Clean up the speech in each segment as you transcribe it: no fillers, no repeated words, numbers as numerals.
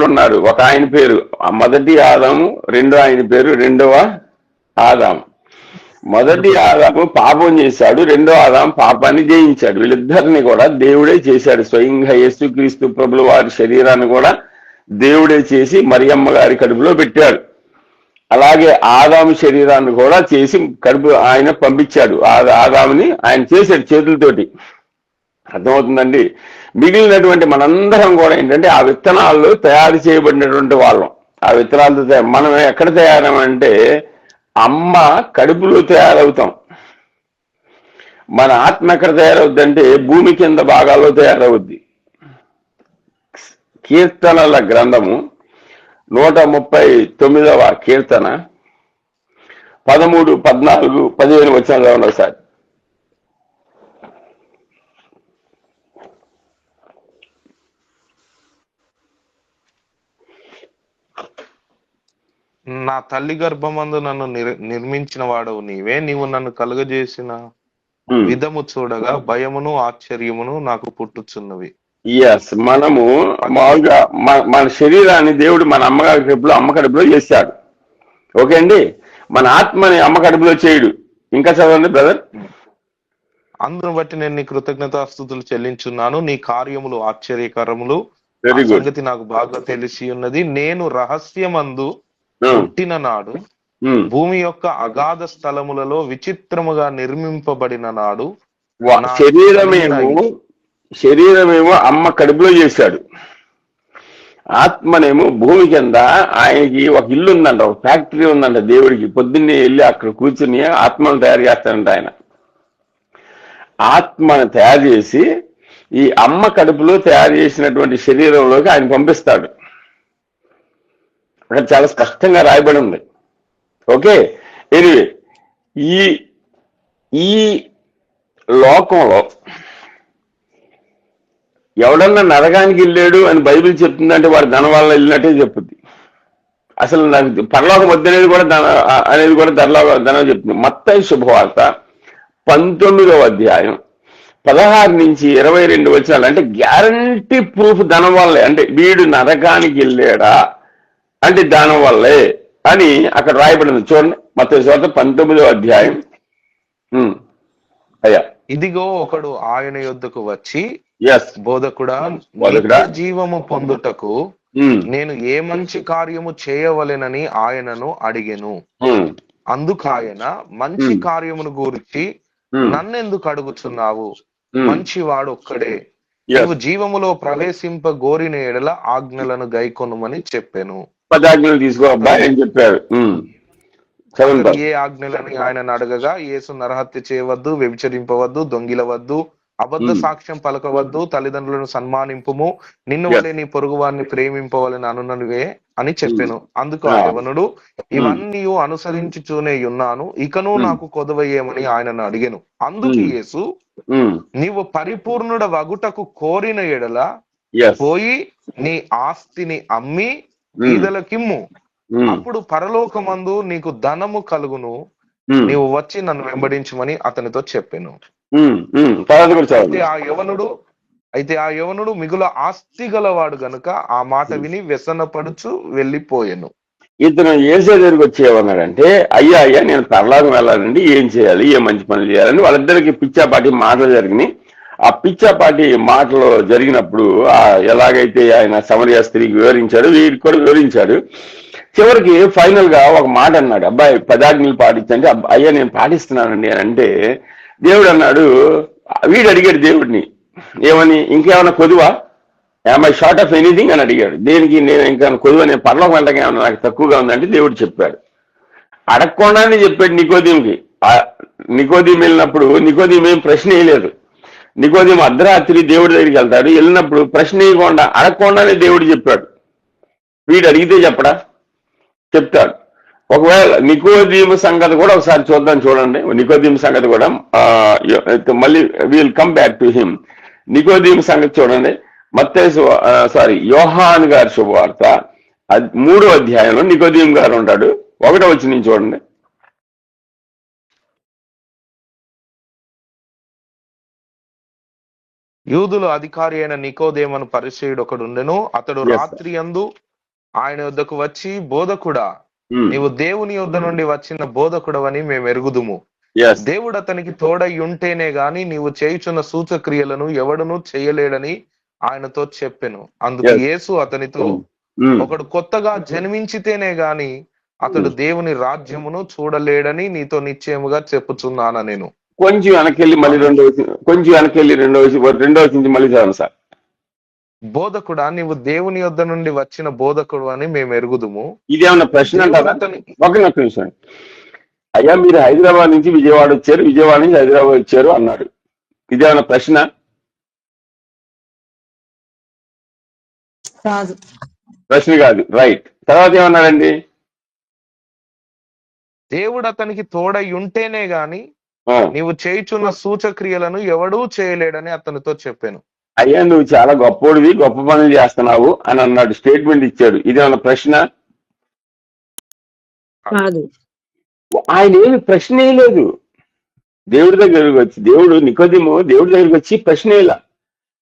ఉన్నారు. ఒక ఆయన పేరు మొదటి ఆదాము, రెండో ఆయన పేరు రెండవ ఆదాము. మొదటి ఆదాము పాపం చేశాడు, రెండో ఆదాము పాపాన్ని జయించాడు. వీళ్ళిద్దరిని కూడా దేవుడే చేశాడు. స్వయంగా యేసుక్రీస్తు ప్రభుల వారి శరీరాన్ని కూడా దేవుడే చేసి మరియమ్మ గారి కడుపులో పెట్టాడు. అలాగే ఆదాము శరీరాన్ని కూడా చేసి కడుపు ఆయన పంపించాడు. ఆదాముని ఆయన చేశాడు చేతులతోటి. అర్థమవుతుందండి. మిగిలినటువంటి మనందరం కూడా ఏంటంటే ఆ విత్తనాల్లో తయారు చేయబడినటువంటి వాళ్ళం. ఆ విత్తనాలతో మనం ఎక్కడ తయారమంటే అమ్మ కడుపులో తయారవుతాం. మన ఆత్మ ఎక్కడ తయారవుద్దంటే భూమి కింద భాగాల్లో తయారవుద్ది. కీర్తనల గ్రంథము 139వ కీర్తన 13, 14, 15 వచనాలు ఒకసారి. నా తల్లి గర్భమందు నన్ను నిర్మించిన వాడవు నీవే, నీవు నన్ను కలుగజేసిన విధము చూడగా భయమును ఆశ్చర్యమును నాకు పుట్టుచున్నవి. ఎస్, మనము మామూలుగా మన శరీరాన్ని దేవుడు మన అమ్మగారి కడుపులో అమ్మ కడుపులో చేశాడు. ఓకే అండి. మన ఆత్మని అమ్మ కడుపులో చేయడు. ఇంకా చదవండి బ్రదర్. అందును బట్టి నేను నీ కృతజ్ఞతాస్తుతులు చెల్లించున్నాను. నీ కార్యములు ఆశ్చర్యకరములు. సంగతి నాకు బాగా తెలిసి ఉన్నది. నేను రహస్యమందు పుట్టిన నాడు, భూమి యొక్క అగాధ స్థలములలో విచిత్రముగా నిర్మింపబడిన నాడు, శరీరమేమో అమ్మ కడుపులో చేశాడు. ఆత్మనేమో భూమి కింద ఆయనకి ఒక ఇల్లు ఉందంట, ఒక ఫ్యాక్టరీ ఉందంట దేవుడికి. పొద్దున్నే వెళ్ళి అక్కడ కూర్చుని ఆత్మను తయారు చేస్తాడంట ఆయన. ఆత్మను తయారు చేసి ఈ అమ్మ కడుపులో తయారు చేసినటువంటి శరీరంలోకి ఆయన పంపిస్తాడు. అక్కడ చాలా స్పష్టంగా రాయబడి ఉంది. ఓకే. ఎనివే, ఈ లోకంలో ఎవడన్నా నరకానికి వెళ్ళాడు అని బైబిల్ చెప్తుందంటే వాడు ధనం వల్ల వెళ్ళినట్టే చెప్తుంది. అసలు నాకు పరలోకం వద్దు అనేది కూడా ధనం చెప్తుంది. మత్తయి శుభవార్త 19వ అధ్యాయం 16 నుంచి 22 వచనాలు. అంటే గ్యారంటీ ప్రూఫ్ ధనం వల్లే. అంటే వీడు నరకానికి వెళ్ళాడా అంటే దానం వల్లే అని అక్కడ రాయబడింది. చూడండి, మత్తయి శుభవార్త 19వ అధ్యాయం. అయ్యా, ఇదిగో ఒకడు ఆయన యొద్దకు వచ్చి, బోధకుడా, జీవము పొందుటకు నేను ఏ మంచి కార్యము చేయవలెనని ఆయనను అడిగెను. అందుకు ఆయన, మంచి కార్యమును గూర్చి నన్నెందుకు అడుగుచున్నావు? మంచివాడు ఒక్కడే. నీవు జీవములో ప్రవేశింప గోరిన ఎడల ఆజ్ఞలను గైకొనుమని చెప్పాను. 10 ఆజ్ఞలు తీసుకో అబ్బాయి అని చెప్పారు. ఏ ఆజ్ఞలని ఆయన అడగగా, యేసు నరహత్య చేయవద్దు, వ్యభిచరింపవద్దు, దొంగిలవద్దు, అబద్ధ సాక్ష్యం పలకవద్దు, తల్లిదండ్రులను సన్మానింపుము, నిన్ను వలె నీ పొరుగు వారిని ప్రేమింపవలని అనుననువే అని చెప్పాను. అందుకు ఆ యవనుడు, ఇవన్నీ అనుసరించుచూనే ఉన్నాను, ఇకను నాకు కొదవయ్యేమని ఆయనను అడిగెను. అందుకు యేసు, నీవు పరిపూర్ణుడ వగుటకు కోరిన ఎడల పోయి నీ ఆస్తిని అమ్మి బీదలకిమ్ము, అప్పుడు పరలోకమందు నీకు ధనము కలుగును, నీవు వచ్చి నన్ను వెంబడించమని అతనితో చెప్పాను. అయితే ఆ యవనుడు మిగుల ఆస్తి గలవాడు గనుక ఆ మాట విని వ్యసనపడుచు వెళ్ళిపోయాను. ఇతను ఏసే దగ్గరికి వచ్చేవన్నాడంటే, అయ్యా నేను పరలోకం వెళ్ళాలండి, ఏం చేయాలి, ఏ మంచి పనులు చేయాలని వాళ్ళిద్దరికి పిచ్చాపాటి మాటలు జరిగినాయి. ఆ పిచ్చాపాటి మాటలు జరిగినప్పుడు ఎలాగైతే ఆయన సమరయ స్త్రీకి వివరించాడు, వీడికి కూడా వివరించాడు. చివరికి ఫైనల్ గా ఒక మాట అన్నాడు, అబ్బాయి 10 ఆజ్ఞలు పాటించండి. అయ్యా నేను పాటిస్తున్నానండి అని అంటే, దేవుడు అన్నాడు, వీడు అడిగాడు దేవుడిని ఏమని, ఇంకేమైనా కొదువా, ఐ షార్ట్ ఆఫ్ ఎనీథింగ్ అని అడిగాడు. దేనికి? నేను ఇంకా కొదువా, నేను పరలోకం వెళ్ళక ఏమన్నా నాకు తక్కువగా ఉందంటే దేవుడు చెప్పాడు. అడగకుండానే చెప్పాడు నికోదీంకి. నికోదీం వెళ్ళినప్పుడు నికోదీం ఏం ప్రశ్న వేయలేదు. నికోదీం అర్ధరాత్రి దేవుడి దగ్గరికి వెళ్తాడు. వెళ్ళినప్పుడు ప్రశ్న వేయకుండా అడగకుండానే దేవుడు చెప్పాడు. వీడు అడిగితే చెప్పడా? చెప్తాడు. ఒకవేళ నికోదీము సంగతి కూడా ఒకసారి చూడండి. నికోదీము సంగతి కూడా మళ్ళీ will come back to him. నికోదీము సంగతి చూడండి. యోహాను గారి శుభవార్త 3వ అధ్యాయంలో నికోదీము గారు ఉంటాడు. 1వ వచనం చూడండి. యూదుల అధికారి అయిన నికోదేమను పరిసయ్యుడు ఒకడు ఉండెను. అతడు రాత్రి యందు ఆయన యొద్దకు వచ్చి, బోధకుడా, ఉమ్, నీవు దేవుని యొద్ద నుండి వచ్చిన బోధకుడవని మేము ఎరుగుదుము. yes. దేవుడు అతనికి తోడై ఉంటేనే గాని నీవు చేయుచున్న సూచక్రియలను ఎవడునూ చేయలేడని ఆయనతో చెప్పెను. అందుకు Yes. యేసు అతనితో, ఉమ్. ఒకడు కొత్తగా జన్మించితేనే గాని అతడు దేవుని రాజ్యమును చూడలేడని నీతో నిశ్చయముగా చెప్పుచున్నాను నేను. కొంచెం వెనకెళ్ళి మళ్ళీ కొంచెం వెనకెళ్ళి రెండో నుంచి మళ్ళీ చదవండి సార్. బోధకుడా, నీవు దేవుని యొద్ద నుండి వచ్చిన బోధకుడు అని మేము ఎరుగుదుము. ఇదేమన్నా ప్రశ్న అంటారా? ఒక నిమిషం. అయ్యా, మీరు హైదరాబాద్ నుంచి విజయవాడ వచ్చారు, విజయవాడ నుంచి హైదరాబాద్ వచ్చారు అన్నాడు. ఇదేమన్నా ప్రశ్న? కాదు, ప్రశ్న కాదు. రైట్. తర్వాత ఏమన్నాడండి? దేవుడు అతనికి తోడై ఉంటేనే గాని ఆ, నీవు చేయుచున్న సూచక్రియలను ఎవడూ చేయలేడని అతనితో చెప్పాను. అయ్యా, నువ్వు చాలా గొప్పోడివి, గొప్ప పనులు చేస్తున్నావు అని అన్నాడు, స్టేట్మెంట్ ఇచ్చాడు. ఇదేమన్నా ప్రశ్న? కాదు. ఆయన ఏమి ప్రశ్న వేయలేదు. దేవుడి దగ్గరికి వచ్చి నికోదేము దేవుడి దగ్గరికి వచ్చి ప్రశ్న వేయలా.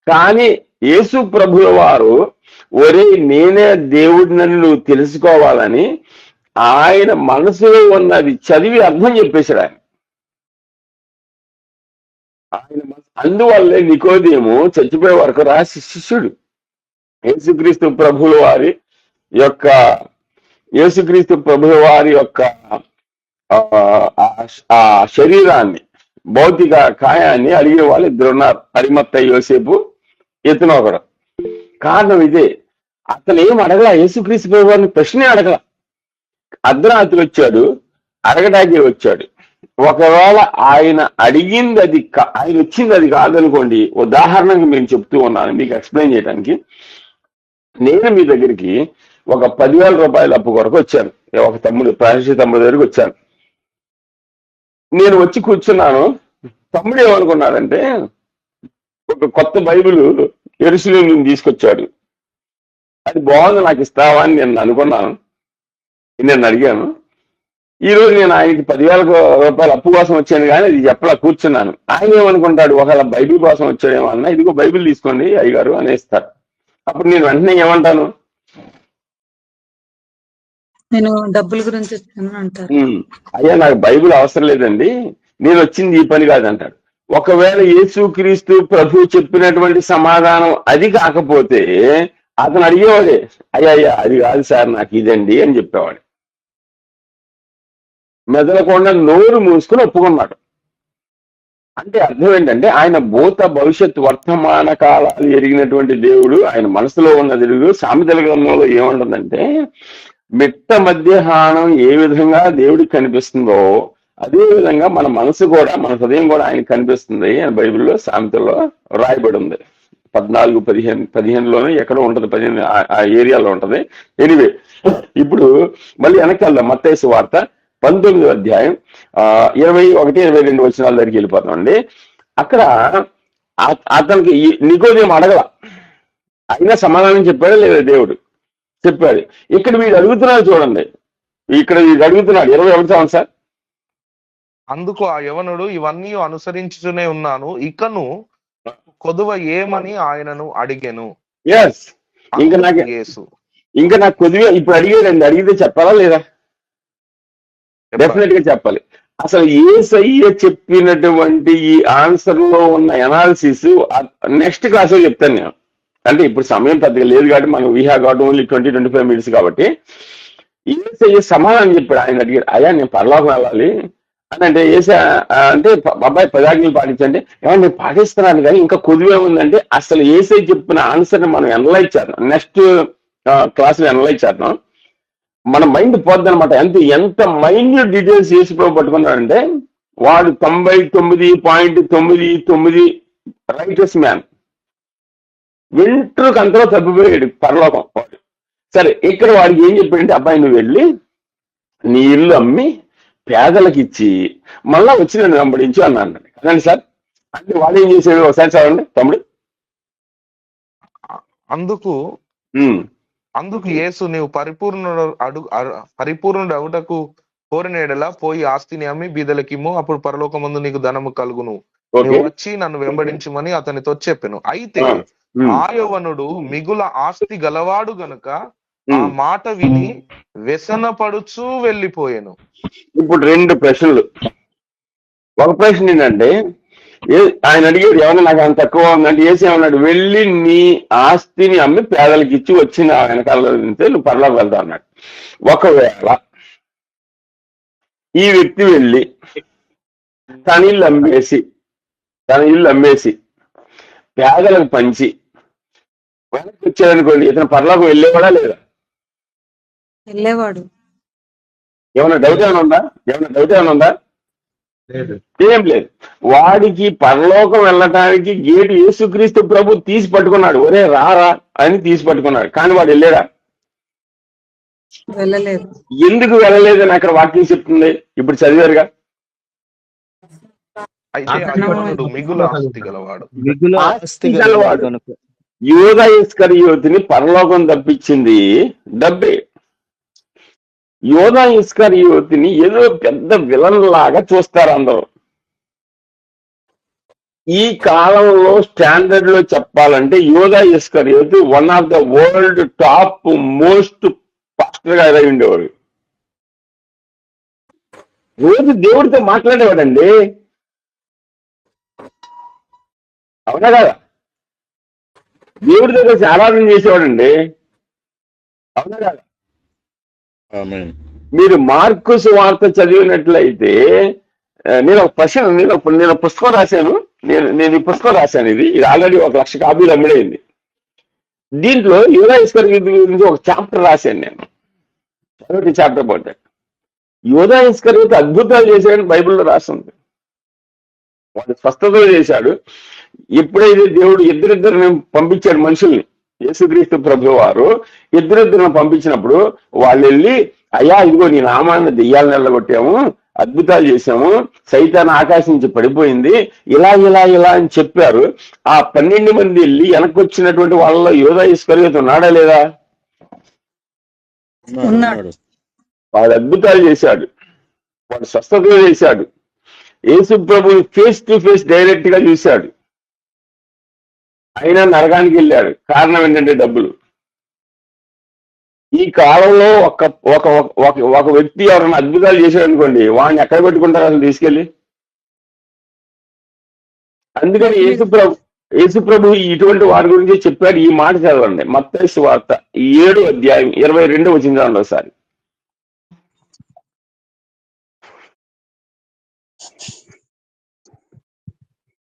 కానీ యేసు ప్రభుల వారు, ఒరే నేనే దేవుడినని నువ్వు తెలుసుకోవాలని ఆయన మనసులో ఉన్నది చదివి అర్థం చెప్పేశాడు ఆయన. అందువల్లే నికోదేము చచ్చిపోయే వరకు రాసి శిష్యుడు. యేసుక్రీస్తు ప్రభుల వారి యొక్క ఆ శరీరాన్ని, భౌతిక కాయాన్ని అడిగే వాళ్ళు ఇద్దరు ఉన్నారు, అరిమత్త యోసేపు, ఇతను ఒకడు. కారణం ఇదే, అతను ఏం అడగల, యేసుక్రీస్తు ప్రభు వారిని ప్రశ్నే అడగల. అర్ధరాత్రి వచ్చాడు, అడగడానికి వచ్చాడు. ఒకవేళ ఆయన అడిగింది ఆయన వచ్చింది అది కాదనుకోండి, ఉదాహరణకు నేను చెప్తూ ఉన్నాను మీకు ఎక్స్ప్లెయిన్ చేయడానికి. నేను మీ దగ్గరికి ఒక 10,000 రూపాయల అప్పు కొరకు వచ్చాను, ఒక ప్రాయశ్చిత్త తమ్ముడు దగ్గరికి వచ్చాను. నేను వచ్చి కూర్చున్నాను. తమ్ముడు ఏమనుకున్నాడంటే, ఒక కొత్త బైబిల్ యెరూషలేము నుంచి తీసుకొచ్చాడు, అది బాగుంది, నాకు ఇస్తావా అని నేను అనుకున్నాను. నేను అడిగాను. ఈ రోజు నేను ఆయనకి 10,000 రూపాయల అప్పు కోసం వచ్చాను, కానీ అది చెప్పలా, కూర్చున్నాను. ఆయన ఏమనుకుంటాడు, ఒకవేళ బైబిల్ కోసం వచ్చాడేమో అన్న, ఇదిగో బైబిల్ తీసుకోండి అయ్యగారు అనేస్తాడు. అప్పుడు నేను వెంటనే ఏమంటాను, నేను డబ్బుల గురించి వచ్చాను అంటారు. అయ్యా, నాకు బైబిల్ అవసరం లేదండి, నేను వచ్చింది ఈ పని కాదంటాడు. ఒకవేళ యేసుక్రీస్తు ప్రభు చెప్పినటువంటి సమాధానం అది కాకపోతే అతను అడిగేవాడే, అయ్యా అది కాదు సార్, నాకు ఇదండి అని చెప్పేవాడు. మెదలకుండా నోరు మూసుకుని ఒప్పుకున్నాడు. అంటే అర్థం ఏంటంటే, ఆయన భూత భవిష్యత్ వర్తమాన కాలాలు ఎరిగినటువంటి దేవుడు, ఆయన మనసులో ఉన్న దేవుడు. సామెతల గ్రంథంలో ఏముంటుందంటే, మిట్ట మధ్యాహ్నం ఏ విధంగా దేవుడికి కనిపిస్తుందో అదే విధంగా మన మనసు కూడా, మన హృదయం కూడా ఆయనకు కనిపిస్తుంది అని బైబిల్లో సామెతల్లో రాయబడి ఉంది. 14-15లోనే ఎక్కడో ఉంటది, 15 ఆ ఏరియాలో ఉంటది. ఎనివే, ఇప్పుడు మళ్ళీ వెనక్కి వెళ్దాం. మత్తయి సువార్త 19వ అధ్యాయం 21-22 వచనాల దగ్గరికి వెళ్ళిపోతామండి. అక్కడ అతనికి నికోదేము అడగల, అయినా సమాధానం చెప్పాడా లేదా? దేవుడు చెప్పాడు. ఇక్కడ వీడు అడుగుతున్నాడు చూడండి, ఇక్కడ వీడు అడుగుతున్నాడు 21 సార్. అందుకు ఆ యవనుడు, ఇవన్నీ అనుసరించుతూనే ఉన్నాను, ఇకను కొదువ ఏమని ఆయనను అడిగెను. ఎస్, ఇంకా నాకు కొద్దిగా ఇప్పుడు అడిగాడండి, అడిగితే చెప్పాలా లేదా? డెఫినెట్ గా చెప్పాలి. అసలు యేసయ్య చెప్పినటువంటి ఈ ఆన్సర్ లో ఉన్న ఎనాలిసిస్ నెక్స్ట్ క్లాస్ లో చెప్తాను నేను. అంటే ఇప్పుడు సమయం పెద్దగా లేదు కాబట్టి మనం we have got only 20-25 minutes కాబట్టి యేసయ్య సమాధానం చెప్పాడు. ఆయన అడిగారు, అయ్యా నేను పరలోకం వెళ్ళాలి అని అంటే, అంటే అబ్బాయి 10 ఆజ్ఞలు పాటించండి. ఏమన్నా నేను పాటిస్తున్నాను కానీ ఇంకా కొద్దిగా ఉందంటే, అసలు యేసయ్య చెప్పిన ఆన్సర్ మనం అనలైజ్ చేద్దాం, నెక్స్ట్ క్లాస్ లో అనలైజ్ చేద్దాం. మన మైండ్ పోద్ది అనమాట. ఎంత మైన్యూట్ డీటెయిల్స్ చేసి పట్టుకున్నాడంటే, వాడు 99.99 రైటర్స్ మ్యాన్, వింటర్కి అంతలో తప్పిపోయాడు పరలోకం వాడు. సరే, ఇక్కడ వాడికి ఏం చెప్పాడంటే, అబ్బాయి నువ్వు వెళ్ళి నీ ఇల్లు అమ్మి పేదలకు ఇచ్చి మళ్ళా వచ్చి నన్ను వెంబడించు అన్నాడు. కదండి సార్? అంటే వాడు ఏం చేశాడు ఒకసారి చదవండి తమ్ముడు. అందుకు యేసు, నీవు పరిపూర్ణుడు అవుటకు కోరిన యెడల పోయి ఆస్తిని అమ్మి బీదలకిమ్ము, అప్పుడు పరలోకమందు నీకు ధనము కలుగును, నువ్వు వచ్చి నన్ను వెంబడించమని అతనితో చెప్పెను. అయితే ఆ యవనుడు మిగుల ఆస్తి గలవాడు గనుక ఆ మాట విని వ్యసనపడుచు వెళ్ళిపోయాను. ఇప్పుడు 2 ప్రశ్నలు. ఒక ప్రశ్న ఏంటంటే, ఆయన అడిగాడు ఏమన్నా నాకు అంత తక్కువ ఉందంటే ఏసి ఏమన్నాడు, వెళ్ళి నీ ఆస్తిని అమ్మి పేదలకు ఇచ్చి వచ్చిన వెనకాల నువ్వు పరలోకి వెళ్తావు అన్నాడు. ఒకవేళ ఈ వ్యక్తి వెళ్ళి తన ఇల్లు అమ్మేసి పేదలకు పంచి వెనక్కి వచ్చాడనుకోండి, ఇతను పరలోకి వెళ్ళేవాడా లేదా? వెళ్ళేవాడు. ఏమైనా డౌట్ ఏమైనా ఉందా? ఏం లేదు. వాడికి పరలోకం వెళ్ళటానికి గేటు యేసుక్రీస్తు ప్రభు తీసి పట్టుకున్నాడు. ఒరే రారా అని తీసి పట్టుకున్నాడు. కానీ వాడు వెళ్ళాడా? వెళ్ళలేదు. ఎందుకు వెళ్ళలేదని అక్కడ వాక్యం చెప్తుంది. ఇప్పుడు చదివారుగా. అయితే అతడు మిగులు ఆస్తి గలవాడు. యూదా ఇస్కరియోతుని పరలోకం తప్పించింది డబ్బే. యూదా ఇస్కరియోతుని ఏదో పెద్ద విలన్ లాగా చూస్తారు అందరూ. ఈ కాలంలో స్టాండర్డ్ లో చెప్పాలంటే యూదా ఇస్కరియోతు one of the world top most pastor గా ఉండేవాడు. రోజు దేవుడితో మాట్లాడేవాడండి. అవునా కదా? దేవుడితో కలిసి ఆరాధన చేసేవాడండి. అవునా కదా? మీరు మార్కు సువార్త చదివినట్లయితే, నేను ఒక ప్రశ్న నేను పుస్తకం రాశాను. నేను ఈ పుస్తకం రాశాను. ఇది ఆల్రెడీ 1,00,000 కాపీలు అమ్ముడైంది. దీంట్లో యూదా ఇస్కరియోతు గురించి ఒక చాప్టర్ రాశాను నేను. చాప్టర్ పోతే యూదా ఇస్కరియోతు అద్భుతాలు చేశాడని బైబిల్లో రాస్తుంది. వాడు స్వస్థతలు చేశాడు. ఎప్పుడైతే దేవుడు ఇద్దరిద్దరిని పంపించాడు మనుషుల్ని, యేసుక్రీస్తు ప్రభు వారు ఇద్దరిద్దరిని పంపించినప్పుడు వాళ్ళు వెళ్ళి, అయ్యా ఇదిగో నీ నామాన్ని దెయ్యాలను వెళ్ళగొట్టాము, అద్భుతాలు చేశాము, సైతాన్ ఆకాశం నుంచి పడిపోయింది, ఇలా ఇలా ఇలా అని చెప్పారు. ఆ 12 మంది వెళ్ళి వెనక్కి వచ్చినటువంటి వాళ్ళలో యూదా ఇస్కరియోతు ఉన్నాడా లేదా? వాడు అద్భుతాలు చేశాడు, వాడు స్వస్థతలు చేశాడు. యేసు ప్రభు ఫేస్ టు ఫేస్ డైరెక్ట్ గా చూశాడు. అయినా నరకానికి వెళ్ళాడు. కారణం ఏంటంటే డబ్బులు. ఈ కాలంలో ఒక వ్యక్తి ఎవరైనా అద్భుతాలు చేశాడు అనుకోండి, వాడిని ఎక్కడ పెట్టుకుంటారు అసలు తీసుకెళ్ళి? అందుకని యేసు ప్రభు ఇటువంటి వారి గురించి చెప్పాడు. ఈ మాట చదవండి, మత్తయి సువార్త 7వ అధ్యాయం 22వ వచనం ఒకసారి.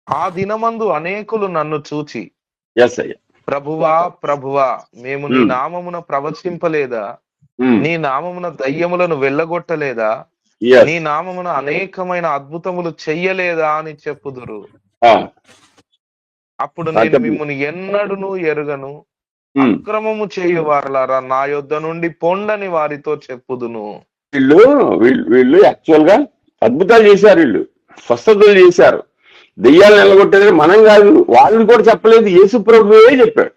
ఆ దినమందు అనేకులు నన్ను చూచి, ప్రభువా ప్రభువా, మేము నీ నామమున ప్రవచింపలేదా? నీ నామమున దయ్యములను వెళ్ళగొట్టలేదా? నీ నామమున అనేకమైన అద్భుతములు చెయ్యలేదా అని చెప్పుదురు. అప్పుడు నేను మిమ్మల్ని ఎన్నడూను ఎరుగను, అక్రమము చేయువారలారా నా యొద్ద నుండి పొండని వారితో చెప్పుదును. వీళ్ళు యాక్చువల్ గా అద్భుతాలు చేశారు, వీళ్ళు స్వస్థతలు చేశారు, దెయ్యాలు నిలగొట్టేది మనం కాదు, వాళ్ళని కూడా చెప్పలేదు, యేసు ప్రభువే చెప్పాడు.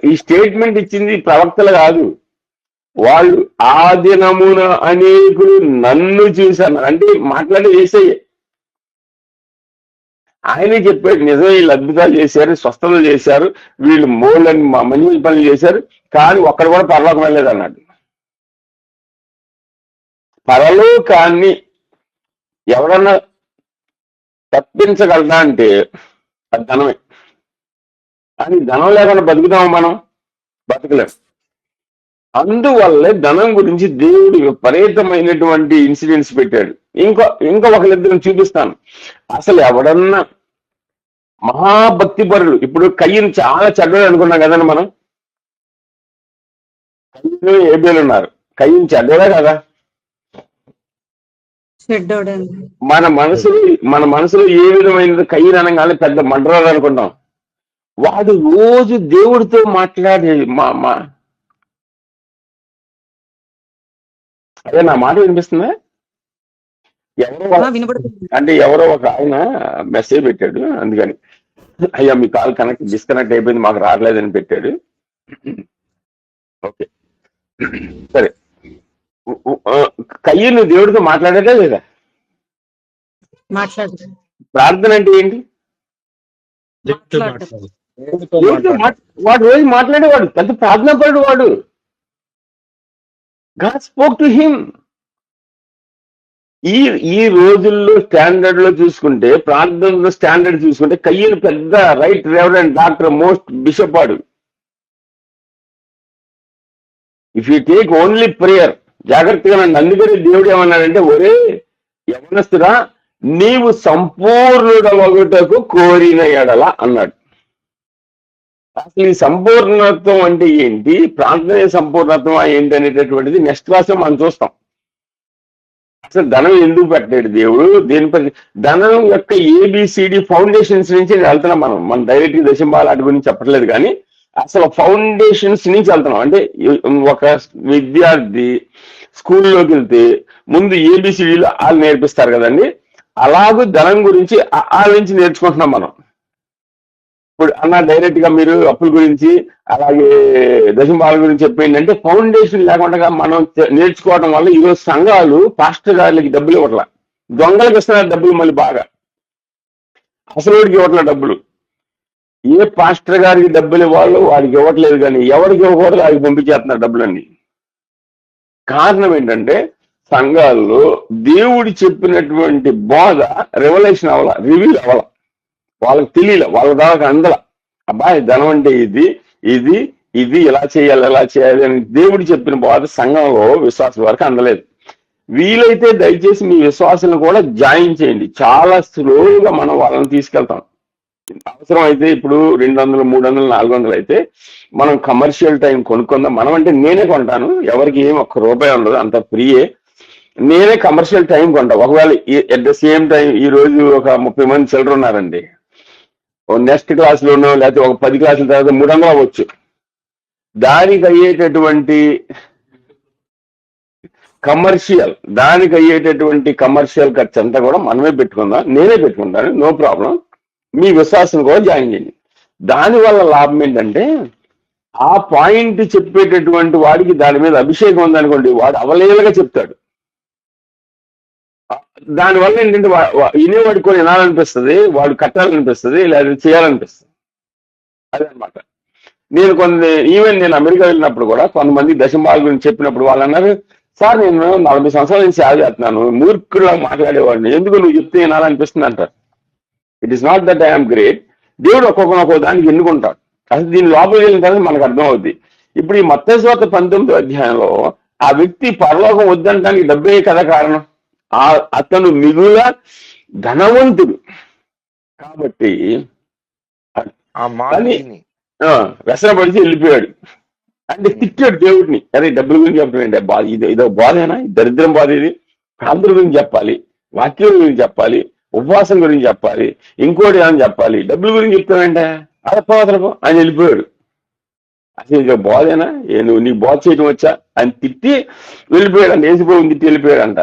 ఈ స్టేట్మెంట్ ఇచ్చింది ప్రవక్తలు కాదు. వాళ్ళు ఆ దినమున అనేకులు నన్ను చూశాను అంటే మాట్లాడి యేసయ్యే. ఆయనే చెప్పాడు, నిజమే వీళ్ళు అద్భుతాలు చేశారు, స్వస్థతలు చేశారు, వీళ్ళు మోళ్ళని మంచి పనులు చేశారు, కానీ ఒక్కడు కూడా పరలోకం వెళ్ళలేదు అన్నాడు. పరలోకాన్ని ఎవరన్నా తప్పించగలదా అంటే అది ధనమే. కానీ ధనం లేకుండా బతుకుతాము మనం? బతకలేము. అందువల్లే ధనం గురించి దేవుడు విపరీతమైనటువంటి ఇన్సిడెంట్స్ పెట్టాడు. ఇంకా ఒకరిద్దరిని చూపిస్తాను. అసలు ఎవడన్నా మహాభక్తి పరులు, ఇప్పుడు కయ్యను చాలా చెడ్డోడు అనుకున్నాం కదండి మనం. కయ్యను ఏబేలు ఉన్నారు. కయ్యను చెడ్డోడే కదా? మన మనసులో ఏ విధమైన కయ్యను అనగానే పెద్ద మండరాలు అనుకుంటాం. వాడు రోజు దేవుడితో మాట్లాడే అదే నా మాట వినిపిస్తుందా? ఎవరో ఒక ఆయన మెసేజ్ పెట్టాడు, అందుకని అయ్యా మీ కాల్ డిస్కనెక్ట్ అయిపోయింది, మాకు రావట్లేదని పెట్టాడు. ఓకే సరే. కయ్యను దేవుడితో మాట్లాడేదా లేదా? ప్రార్థన అంటే ఏంటి? దేవుడితో దేవుడితో మాట్లాడు. వాడు రోజు మాట్లాడేవాడు, పెద్ద ప్రార్థన పడు వాడు. God spoke to him. ఈ ఈ రోజుల్లో స్టాండర్డ్ లో చూసుకుంటే, ప్రార్థనలో స్టాండర్డ్ చూసుకుంటే, కయ్యను పెద్ద right reverend doctor most bishop వాడు. If you take only prayer, జాగ్రత్తగా నన్ను అందుకని దేవుడు ఏమన్నాడంటే, ఒరే యవనస్తుడా, నీవు సంపూర్ణుడమగుటకు కోరిన ఎడల అన్నాడు. అసలు ఈ సంపూర్ణత్వం అంటే ఏంటి, ప్రార్థన సంపూర్ణత్వం ఏంటి అనేటటువంటిది నెక్స్ట్ క్లాస్ లో మనం చూస్తాం. అసలు ధనం ఎందుకు పెట్టలేడు దేవుడు, దేనిపై ధనం యొక్క ఏబిసిడి ఫౌండేషన్స్ నుంచి వెళ్తున్నాం మనం డైరెక్ట్ దశంబాల వాటి గురించి చెప్పట్లేదు, కానీ అసలు ఫౌండేషన్స్ నుంచి వెళ్తున్నాం. అంటే ఒక విద్యార్థి స్కూల్లోకి వెళ్తే ముందు ఏబిసిడీలు వాళ్ళు నేర్పిస్తారు కదండి, అలాగే ధనం గురించి వాళ్ళ నుంచి నేర్చుకుంటున్నాం మనం. ఇప్పుడు అన్న డైరెక్ట్ గా మీరు అప్పుల గురించి అలాగే దశంబాల గురించి చెప్పింది అంటే, ఫౌండేషన్ లేకుండా మనం నేర్చుకోవడం వల్ల ఈరోజు సంఘాలు పాస్టర్ గారికి డబ్బులు ఇవ్వట్లా, దొంగలకు ఇస్తున్నారు డబ్బులు, మళ్ళీ బాగా అసలుడికి ఇవ్వట్లే డబ్బులు. ఏ పాస్టర్ గారికి డబ్బులు ఇవ్వాలో వాడికి ఇవ్వట్లేదు, కానీ ఎవరికి ఇవ్వకూడదు వాడికి పంపించేస్తున్నారు డబ్బులన్నీ. కారణం ఏంటంటే సంఘాల్లో దేవుడి చెప్పినటువంటి బోధ రెవల్యూషన్ అవ్వాల, రివీల్ అవ్వాల, వాళ్ళకి తెలియలే, వాళ్ళ దాకా అందల. అబ్బాయి ధనం అంటే ఇది ఇది ఇది ఇలా చేయాలి ఎలా చేయాలి అని దేవుడు చెప్పిన బోధ సంఘంలో విశ్వాసం వరకు అందలేదు. వీలైతే దయచేసి మీ విశ్వాసాలను కూడా జాయిన్ చేయండి. చాలా స్లోగా మనం వాళ్ళని తీసుకెళ్తాం. అవసరం అయితే ఇప్పుడు 200, 300, 400 అయితే మనం కమర్షియల్ టైం కొనుక్కుందాం. మనం అంటే నేనే కొంటాను, ఎవరికి ఏం ఒక్క రూపాయి ఉండదు, అంత ఫ్రీయే. నేనే కమర్షియల్ టైం కొంటా. ఒకవేళ ఎట్ ద సేమ్ టైం ఈ రోజు ఒక 30 మంది చిల్డ్రన్ ఉన్నారండి, నెక్స్ట్ క్లాస్ లోనో లేకపోతే ఒక 10 క్లాసుల తర్వాత 300 అవ్వచ్చు. దానికి అయ్యేటటువంటి కమర్షియల్ ఖర్చు అంతా కూడా మనమే పెట్టుకుందాం, నేనే పెట్టుకుంటాను, నో ప్రాబ్లం. మీ విశ్వాసం కూడా జాయిన్ చేయండి. దానివల్ల లాభం ఏంటంటే, ఆ పాయింట్ చెప్పేటటువంటి వాడికి దాని మీద అభిషేకం ఉందనుకోండి, వాడు అవలేలుగా చెప్తాడు. దానివల్ల ఏంటంటే వినేవాడు కొన్ని వినాలనిపిస్తుంది, వాడు కట్టాలనిపిస్తుంది, లేదా చేయాలనిపిస్తుంది. అదనమాట. నేను అమెరికా వెళ్ళినప్పుడు కూడా కొంతమంది దశంబాల గురించి చెప్పినప్పుడు వాళ్ళు అన్నారు, సార్ నేను 40 సంవత్సరాల నుంచి సేవ చేస్తున్నాను, మూర్ఖులా మాట్లాడేవాడిని, ఎందుకు నువ్వు చెప్తే వినాలనిపిస్తుంది అంటారు. It is not that I'm great. దేవుడు ఒక్కొక్క దానికి ఎన్నుకుంటాడు. అసలు దీని లోపలికి వెళ్ళిన తర్వాత మనకు అర్థం అవుద్ది. ఇప్పుడు ఈ మత్తయి సువార్త 19వ అధ్యాయంలో ఆ వ్యక్తి పరలోకం వద్దంటానికి డబ్బే కదా కారణం. అతను మిగుల ధనవంతుడు కాబట్టి వ్యసనపడిచి వెళ్ళిపోయాడు. అంటే తిట్టాడు దేవుడిని, అరే డబ్బుల గురించి చెప్పడం ఇదో బాధేనా, దరిద్రం బాధ ఇది, ప్రార్థన గురించి చెప్పాలి, వాక్యం గురించి చెప్పాలి, ఉపవాసం గురించి చెప్పాలి, ఇంకోటి ఏమని చెప్పాలి, డబ్బుల గురించి చెప్తానంటే అదపవతలకు ఆయన వెళ్ళిపోయాడు. అసలు ఇక బోధేనా, నువ్వు నీకు బోధ చేయడం వచ్చా అని తిట్టి వెళ్ళిపోయాడు. యేసుప్రభుని తిట్టి వెళ్ళిపోయాడంట.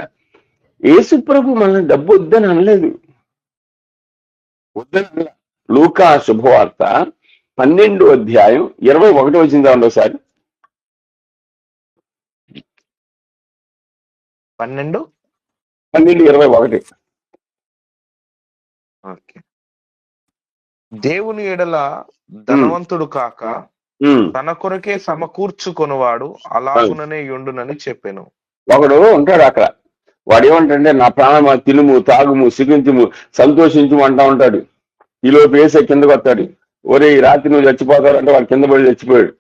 యేసుప్రభు మనల్ని డబ్బు వద్దని అనలేదు, వద్దని అనలే. లూకా శుభవార్త 12వ అధ్యాయం 21 వచ్చిందా ఒకసారి. 12:21. దేవుని ఎడల ధనవంతుడు కాక తన కొరకే సమకూర్చుకొనువాడు అలాగుననే యుండునని చెప్పాను. ఒకడు ఉంటాడు అక్కడ, వాడు ఏమంటాడంటే, నా ప్రాణమా తినుము తాగుము సిగించుము సంతోషించుము అంటా ఉంటాడు. ఈలోపు వేసే కిందకు వస్తాడు, ఒరే ఈ రాత్రి నువ్వు చచ్చిపోతాడంటే వాడు కింద పడి చచ్చిపోయాడు.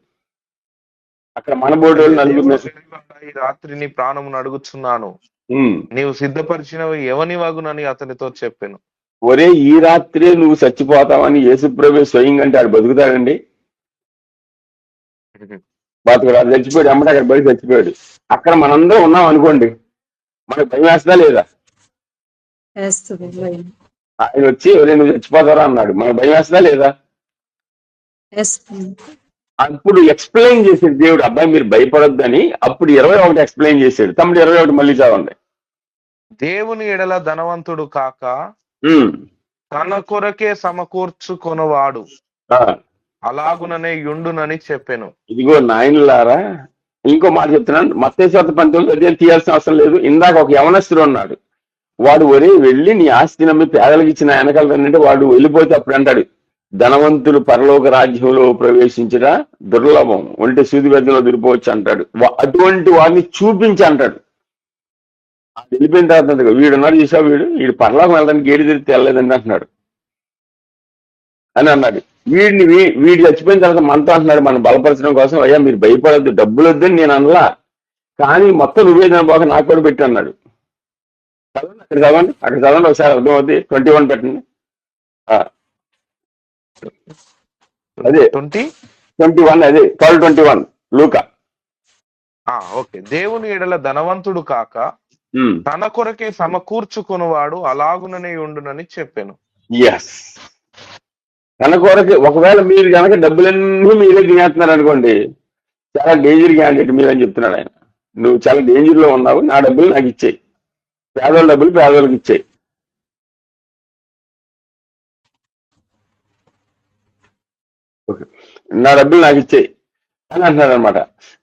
అక్కడ మన బోర్డు నలుగురు, ఈ రాత్రి నీ ప్రాణమును అడుగుచున్నాను, నీవు సిద్ధపరిచినవి ఎవని వగునని అతనితో చెప్పాను. ఒరే ఈ రాత్రే నువ్వు చచ్చిపోతావని యేసుప్రభు స్వయంగా అంటే ఆడు బతుకుతాడండి? బతుకుడు. అది చచ్చిపోయాడు, అమ్మట అక్కడ బయట చచ్చిపోయాడు. అక్కడ మనందరం ఉన్నాం అనుకోండి, మనకు భయం వేస్తుందా లేదా? ఆయన వచ్చి ఎవరే నువ్వు చచ్చిపోతారా అన్నాడు, మనకు భయం వేస్తుందా లేదా? అప్పుడు ఎక్స్ప్లెయిన్ చేసాడు దేవుడు, అబ్బాయి మీరు భయపడొద్దని. అప్పుడు 21 ఎక్స్ప్లెయిన్ చేశాడు. తమ్ముడు 21 మళ్ళీ చదవండి. దేవుని ఎడల ధనవంతుడు కాక తన కొరకే సమకూర్చుకొనువాడు అలాగుననే యుండునని చెప్పాను. ఇదిగో నాయనలారా, ఇంకో మాట చెప్తున్నాను. మత్తయి సువార్త 19వ అధ్యాయం తీయాల్సిన అవసరం లేదు. ఇందాక ఒక యవనస్తుడు ఉన్నాడు, వాడు ఒరే వెళ్ళి నీ ఆస్తి నమ్మి పేదలకు ఇచ్చిన వెనకాలంటే వాడు వెళ్ళిపోతే అప్పుడు అంటాడు, ధనవంతులు పరలోక రాజ్యంలో ప్రవేశించిన దుర్లభం, ఒంటి సూది బెద్దలో దురిపోవచ్చు అంటాడు. అటువంటి వారిని చూపించి అంటాడు. వెళ్ళిపోయిన తర్వాత వీడున్నాడు చూసా, వీడు పరలోకం వెళ్ళడానికి గేడి తిరిగితే వెళ్ళలేదండి అంటున్నాడు అని అన్నాడు. వీడు చచ్చిపోయిన తర్వాత మనతో అంటున్నాడు, మనం బలపరచడం కోసం, అయ్యా మీరు భయపడద్దు, డబ్బులు వద్దని నేను అనలా, కానీ మొత్తం నువ్వే దాని నాకు కూడా పెట్టి అన్నాడు. చదవండి అక్కడ చదవండి ఒకసారి అర్థమవుతుంది. 21 పెట్టండి. అదే 21, అదే 12:21 లూకా. ఓకే. దేవుని ఎడల ధనవంతుడు కాక తన కొరకే సమకూర్చుకున్నవాడు అలాగుననే ఉండునని చెప్పాను. ఎస్, తన కొరకే. ఒకవేళ మీరు కనుక డబ్బులన్నీ మీరే తినేస్తున్నారు అనుకోండి, చాలా డేంజర్ క్యాండిడేట్ మీరని చెప్తున్నాడు ఆయన. నువ్వు చాలా డేంజర్ లో ఉన్నావు, నా డబ్బులు నాకు ఇచ్చేయి, పేదోళ్ళ డబ్బులు పేదోళ్ళకి ఇచ్చేయి. నా డబ్బులు నాకు ఇచ్చేయి అని అంటున్నాడు అనమాట.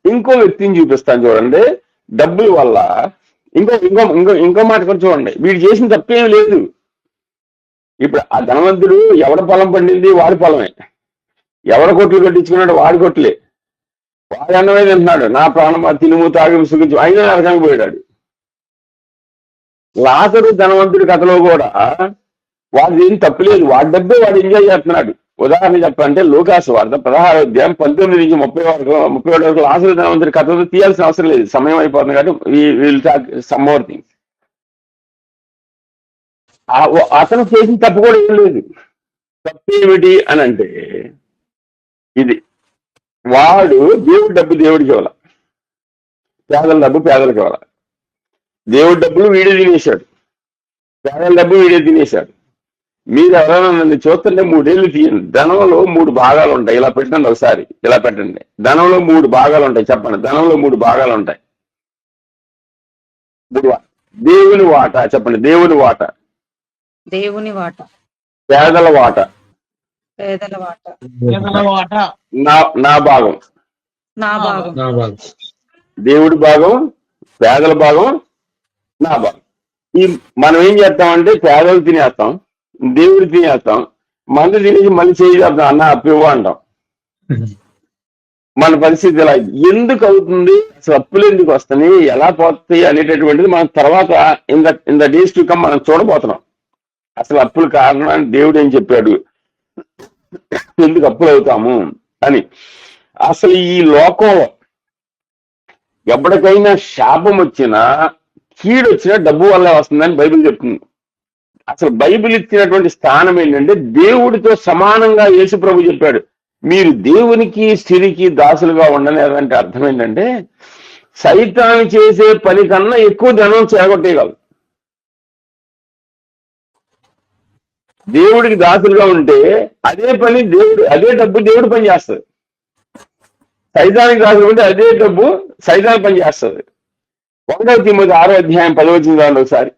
ఇంకో వ్యక్తిని చూపిస్తాను చూడండి. డబ్బుల వల్ల ఇంకో ఇంకో ఇంకో ఇంకో మాట కూడా చూడండి. వీడు చేసిన తప్పేం లేదు. ఇప్పుడు ఆ ధనవంతుడు ఎవడ పొలం పండింది వాడి పొలమే, ఎవడ కొట్లు కట్టించుకున్నాడు వాడి కొట్లే, వాడి అన్నమే తింటున్నాడు. నా ప్రాణం తినుము తాగి సుఖించు, అయినా నరకానికి పోయాడు. లాజరు ధనవంతుడి కథలో కూడా వాడు ఏం తప్పులేదు, వాడి డబ్బే వాడు ఎంజాయ్ చేస్తున్నాడు. ఉదాహరణ చెప్పాలంటే లూకాసు వార్త 16వ అధ్యాయం 19 నుంచి 37 వరకు లాజరు ధనవంతుడి కథలో తీయాల్సిన అవసరం లేదు, సమయం అయిపోతుంది కాబట్టి will talk some more things. అతను చేసిన తప్పు కూడా ఏం లేదు. తప్పు ఏమిటి అని అంటే ఇది, వాడు దేవుడి డబ్బు దేవుడికి ఇవ్వాల, పేదల డబ్బు పేదలకు ఇవ్వాల. దేవుడి డబ్బులు వీడే తినేశాడు, పేదల డబ్బు వీడే తినేశాడు. మీరు ఎవరైనా నన్ను చూస్తుంటే 3 ఏళ్ళు తీయండి. ధనంలో 3 భాగాలు ఉంటాయి. ఇలా పెట్టండి ఒకసారి, ఇలా పెట్టండి. ధనంలో 3 భాగాలు ఉంటాయి. చెప్పండి, ధనంలో 3 భాగాలు ఉంటాయి. దేవుని వాట చెప్పండి, దేవుని వాట, దేవుని వాట, పేదల వాట, పేదల వాట, నా భాగం, నా భాగం, దేవుడి భాగం, పేదల భాగం, నా భాగం. మనం ఏం చేస్తామంటే పేదలు తినేస్తాం, దేవుడు తినేస్తాం, మందు తినేసి మళ్ళీ చేద్దాం అన్న అప్పివ్వ అంటాం. మన పరిస్థితి ఎలా ఎందుకు అవుతుంది, అసలు అప్పులు ఎందుకు వస్తాయి, ఎలా పోతాయి అనేటటువంటిది మనం తర్వాత in the days to come మనం చూడబోతున్నాం. అసలు అప్పులు కారణాన్ని దేవుడు ఏం చెప్పాడు, ఎందుకు అప్పులు అవుతాము అని. అసలు ఈ లోకంలో ఎప్పటికైనా శాపం వచ్చినా కీడు వచ్చినా డబ్బు వల్ల వస్తుందని బైబిల్ చెప్తుంది. అసలు బైబిల్ ఇచ్చినటువంటి స్థానం ఏంటంటే దేవుడితో సమానంగా యేసు ప్రభు చెప్పాడు, మీరు దేవునికి స్థితికి దాసులుగా ఉండలేదంటే అర్థం ఏంటంటే సైతాను చేసే పని కన్నా ఎక్కువ ధనం చేకొట్టేయగలరు. దేవుడికి దాసులుగా ఉంటే అదే పని దేవుడు, అదే డబ్బు దేవుడు పని చేస్తుంది. సైతానికి దాసులు ఉంటే అదే డబ్బు సైతానికి పని చేస్తుంది. 1 తిమోతి 6వ అధ్యాయం 10వ వచనం ఒకసారి.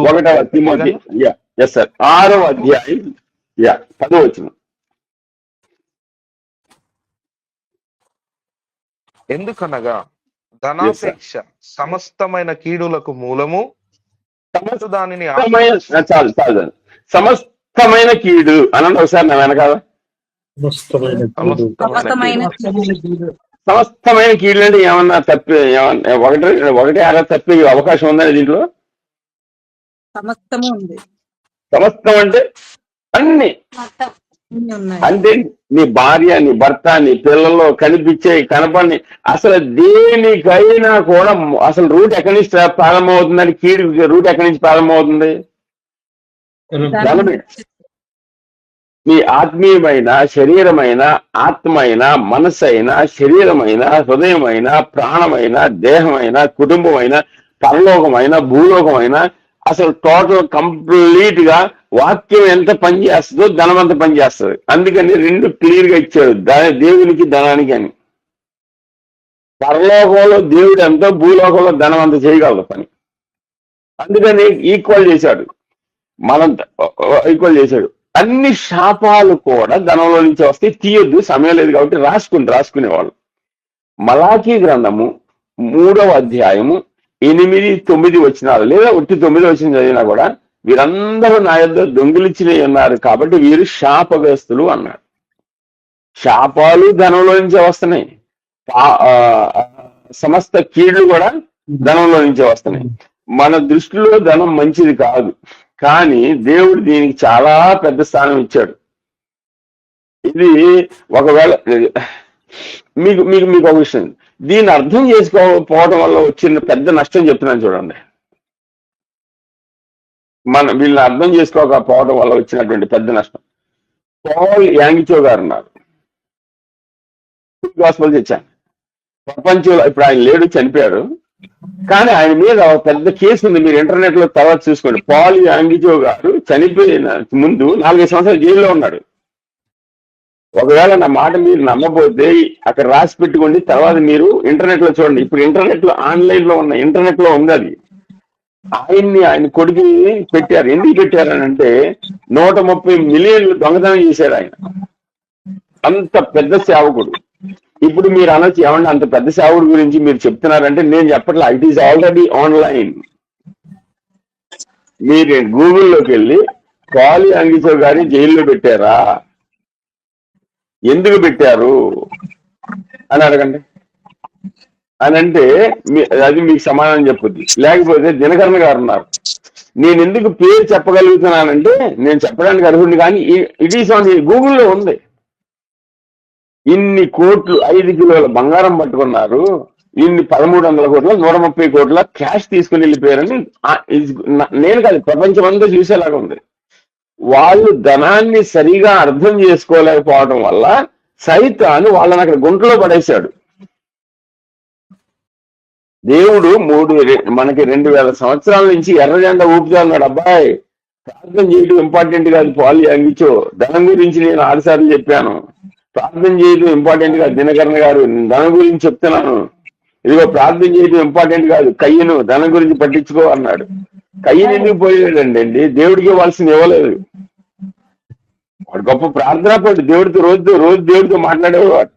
1వ తిమోతి 6వ అధ్యాయం 10వ వచనం. ఎందుకనగా ధనాపేక్ష సమస్తమైన కీడులకు మూలము, దానిని చాలు సమస్తమైన కీడు అనండి ఒకసారి నా వెనకాల. సమస్తమైన కీడు అంటే ఏమన్నా తప్పి ఒకటి అలా తప్పి అవకాశం ఉందని దీంట్లో? సమస్తం అంటే అన్ని, అంటే నీ భార్య, నీ భర్త, నీ పిల్లల్లో కనిపించే కనపడి అసలు దేనికైనా కూడా అసలు రూట్ ఎక్కడి నుంచి ప్రారంభమవుతుందని, కీడు రూట్ ఎక్కడి నుంచి ప్రారంభమవుతుంది? ధనమే. నీ ఆత్మీయమైన, శరీరమైన, ఆత్మైన, మనస్సు అయినా, శరీరమైన, హృదయమైన, ప్రాణమైన, దేహమైన, కుటుంబమైన, పరలోకమైన, భూలోకమైన, అసలు టోటల్ కంప్లీట్ గా వాక్యం ఎంత పనిచేస్తుందో ధనం అంత పనిచేస్తుంది. అందుకని 2 క్లియర్ గా ఇచ్చాడు, దేవునికి ధనానికి అని. పరలోకంలో దేవుడు ఎంతో, భూలోకంలో ధనం అంత చేయగలదు పని. అందుకని ఈక్వల్ చేశాడు, మనం ఈక్వల్ చేశాడు. అన్ని శాపాలు కూడా ధనంలో నుంచి వస్తే తీయొద్దు, సమయం లేదు కాబట్టి రాసుకునేవాళ్ళు. మలాకీ గ్రంథము 3వ అధ్యాయము 8-9 వచనాలు, లేదా 9 వచనం చదివినా కూడా వీరందరూ నా యొద్ద దొంగిలించి ఉన్నారు కాబట్టి వీరు శాపగ్రస్తులు అన్నాడు. శాపాలు ధనంలో నుంచే వస్తున్నాయి, సమస్త కీళ్లు కూడా ధనంలో నుంచే వస్తున్నాయి. మన దృష్టిలో ధనం మంచిది కాదు, కానీ దేవుడు దీనికి చాలా పెద్ద స్థానం ఇచ్చాడు. ఇది ఒకవేళ మీకు మీకు మీకు ఒక విషయం, దీన్ని అర్థం చేసుకోకపోవడం వల్ల వచ్చిన పెద్ద నష్టం చెప్తున్నాను చూడండి. వీళ్ళని అర్థం చేసుకోకపోవడం వల్ల వచ్చినటువంటి పెద్ద నష్టం. పాల్ యాంగిచో గారు ఉన్నారు, గాస్పెల్ తెచ్చాను. ప్రపంచంలో ఇప్పుడు ఆయన లేడు, చనిపోయాడు, కానీ ఆయన మీద ఒక పెద్ద కేసు ఉంది. మీరు ఇంటర్నెట్ లో తర్వాత చూసుకోండి. పాల్ యాంగిచో గారు చనిపోయిన ముందు 4-5 సంవత్సరాలు జైల్లో ఉన్నాడు. ఒకవేళ నా మాట మీరు నమ్మబోతే అక్కడ రాసి పెట్టుకోండి, తర్వాత మీరు ఇంటర్నెట్ లో చూడండి. ఇప్పుడు ఇంటర్నెట్ లో ఆన్లైన్ లో ఉన్న ఇంటర్నెట్ లో ఉంది అది. ఆయన కొడుకుని పెట్టారు. ఎందుకు పెట్టారనంటే 130 మిలియన్లు దొంగతనం చేశారు ఆయన. అంత పెద్ద సేవకుడు. ఇప్పుడు మీరు అనొచ్చు, ఏమన్నా అంత పెద్ద సేవకుడు గురించి మీరు చెప్తున్నారంటే నేను చెప్పట్లా, ఇట్ ఈస్ ఆల్రెడీ ఆన్లైన్. మీరు గూగుల్లోకి వెళ్ళి పాల్ యాంగిచో గారిని జైల్లో పెట్టారా, ఎందుకు పెట్టారు అని అడగండి. అని అంటే అది మీకు సమాధానం చెప్పొద్దు. లేకపోతే దినకరణ గారు ఉన్నారు, నేను ఎందుకు పేరు చెప్పగలుగుతున్నానంటే నేను చెప్పడానికి అర్హుడిని, కానీ ఇట్ ఈస్ ఆన్ గూగుల్లో ఉంది. ఇన్ని కోట్లు, 5 కిలోల బంగారం పట్టుకున్నారు, ఇన్ని 1300 కోట్ల 130 కోట్ల క్యాష్ తీసుకుని వెళ్ళిపోయారని నేను కాదు, ప్రపంచం అంతా చూసేలాగా ఉంది. వాళ్ళు ధనాన్ని సరిగా అర్థం చేసుకోలేకపోవడం వల్ల సైతాను వాళ్ళని అక్కడ గుంటలో పడేశాడు. దేవుడు మనకి 2000 సంవత్సరాల నుంచి ఎర్ర జెండా ఊపుతా ఉన్నాడు. అబ్బాయి, ప్రార్థన చేయడం ఇంపార్టెంట్ కాదు, పాల్ యాంగిచో. ధనం గురించి నేను 6 సార్లు చెప్పాను. ప్రార్థన చేయడం ఇంపార్టెంట్ కాదు, దినకరణ గారు ధనం గురించి చెప్తున్నాను. ఇదిగో ప్రార్థన చేయడం ఇంపార్టెంట్ కాదు, కయ్యను ధనం గురించి పట్టించుకో అన్నాడు. కయ్యను ఎందుకు పోయాడండి? దేవుడికి ఇవ్వాల్సింది ఇవ్వలేదు. వాడు గొప్ప ప్రార్థన పడు, దేవుడితో రోజు దేవుడితో మాట్లాడేవాడు.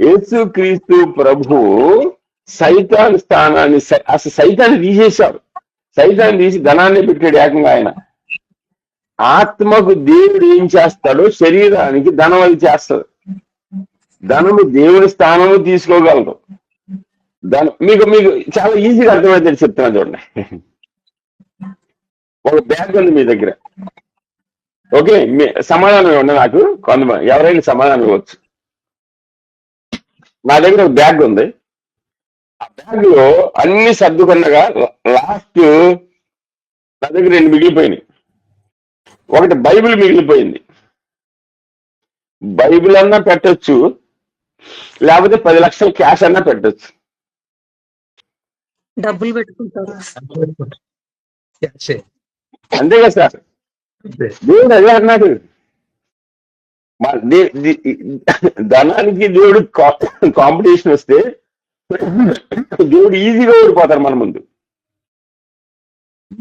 యేసు క్రీస్తు ప్రభు సైతాన్ స్థానాన్ని, అసలు సైతాన్ని తీసేశాడు. సైతాన్ని తీసి ధనాన్ని పెట్టాడు ఏకంగా ఆయన. ఆత్మకు దేవుడు ఏం చేస్తాడో శరీరానికి ధనం అది చేస్తాడు. ధనము దేవుని స్థానము తీసుకోగలదు. మీకు చాలా ఈజీగా అర్థమైతే చెప్తున్నా చూడండి. ఒక బ్యాగ్ ఉంది మీ దగ్గర, ఓకే, సమాధానం ఇవ్వండి నాకు. కొంతమంది ఎవరైనా సమాధానం ఇవ్వచ్చు. నా దగ్గర ఒక బ్యాగ్ ఉంది. ఆ బ్యాగ్ లో అన్ని సర్దుకున్నగా లాస్ట్ నా దగ్గర 2 మిగిలిపోయినాయి. ఒకటి బైబిల్ మిగిలిపోయింది. బైబిల్ అన్నా పెట్టొచ్చు, లేకపోతే 10 లక్షల క్యాష్ అన్నా పెట్టొచ్చు. డబ్బులు పెట్టుకుంటారు అంతే కదా సార్? దేవుడు అదే అన్నాడు. ధనానికి దేవుడు కాంపిటీషన్ వస్తే దేవుడు ఈజీగా ఓడిపోతాడు మన ముందు.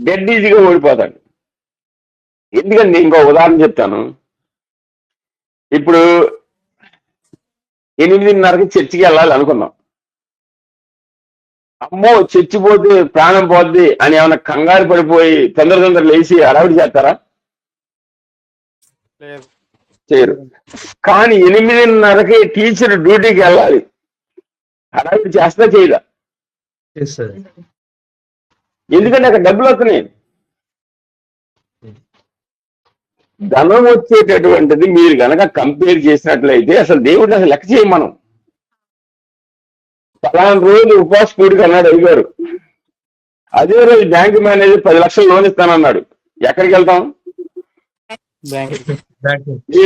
డెడ్ ఈజీగా ఓడిపోతాడు. ఎందుకంటే ఇంకో ఉదాహరణ చెప్తాను. ఇప్పుడు 8:30కి చర్చికి వెళ్ళాలి అనుకున్నాం. అమ్మో చర్చి పోతే ప్రాణం పోద్ది అని ఏమైనా కంగారు పడిపోయి తొందర లేచి హడావిడి చేస్తారా? చేయరు. కానీ 8:30కి టీచర్ డ్యూటీకి వెళ్ళాలి, హడావిడి చేస్తా చేయదా? ఎందుకంటే అక్కడ డబ్బులు వస్తున్నాయి. ధనం వచ్చేటటువంటిది మీరు గనక కంపేర్ చేసినట్లయితే అసలు దేవుడిని అసలు లెక్క చేయం మనం. పలానా రోజు ఉపవాస కూడికి అన్నాడు అయ్యగారు, అదే రోజు బ్యాంక్ మేనేజర్ 10 లక్షలు లోన్ ఇస్తానన్నాడు. ఎక్కడికి వెళ్తాం?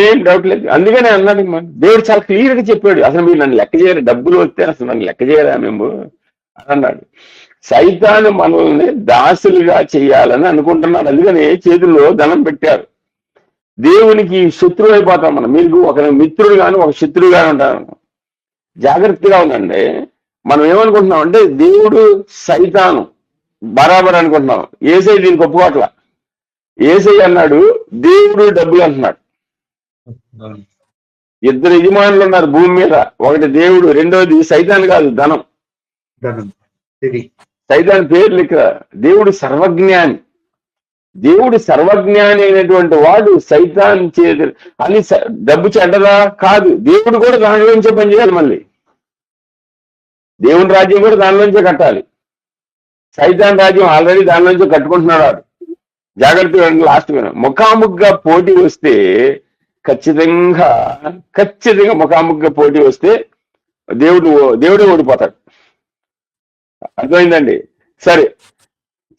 ఏం డౌట్ లేదు. అందుకనే అన్నాడు దేవుడు చాలా క్లియర్ గా చెప్పాడు, అసలు మీరు నన్ను లెక్క చేయరు, డబ్బులు వస్తే అసలు నన్ను లెక్క చేయరా మేము అని అన్నాడు. సైతాను మనల్ని దాసులుగా చేయాలని అనుకుంటున్నాడు. అందుకనే చేతుల్లో ధనం పెట్టారు. దేవునికి శత్రువు అయిపోతాం మనం. మీకు ఒక మిత్రుడు గాను ఒక శత్రువు గాని ఉంటారు. జాగ్రత్తగా ఉండండి. మనం ఏమనుకుంటున్నాం అంటే దేవుడు సైతాను బరాబర్ అనుకుంటున్నాం. ఏసై దీనికి ఒప్పుకోట్ల. ఏసై అన్నాడు దేవుడు డబ్బులు అంటున్నాడు. ఇద్దరు యజమానులు ఉన్నారు భూమి మీద. ఒకటి దేవుడు, రెండోది సైతాన్ కాదు, ధనం. సైతాన్ పేర్లు ఇక్కడ. దేవుడు సర్వజ్ఞాని. దేవుడు సర్వజ్ఞాని అయినటువంటి వాడు సైతాన్ చేతి అని డబ్బు చెడ్డదా కాదు, దేవుడు కూడా దానిలోంచే పనిచేయాలి. మళ్ళీ దేవుని రాజ్యం కూడా దానిలోంచే కట్టాలి. సైతాన్ రాజ్యం ఆల్రెడీ దానిలోంచే కట్టుకుంటున్నాడు వాడు. జాగ్రత్తగా లాస్ట్ ముఖాముఖిగా పోటీ వస్తే ఖచ్చితంగా ముఖాముఖిగా పోటీ వస్తే దేవుడే ఓడిపోతాడు. అర్థమైందండి? సరే,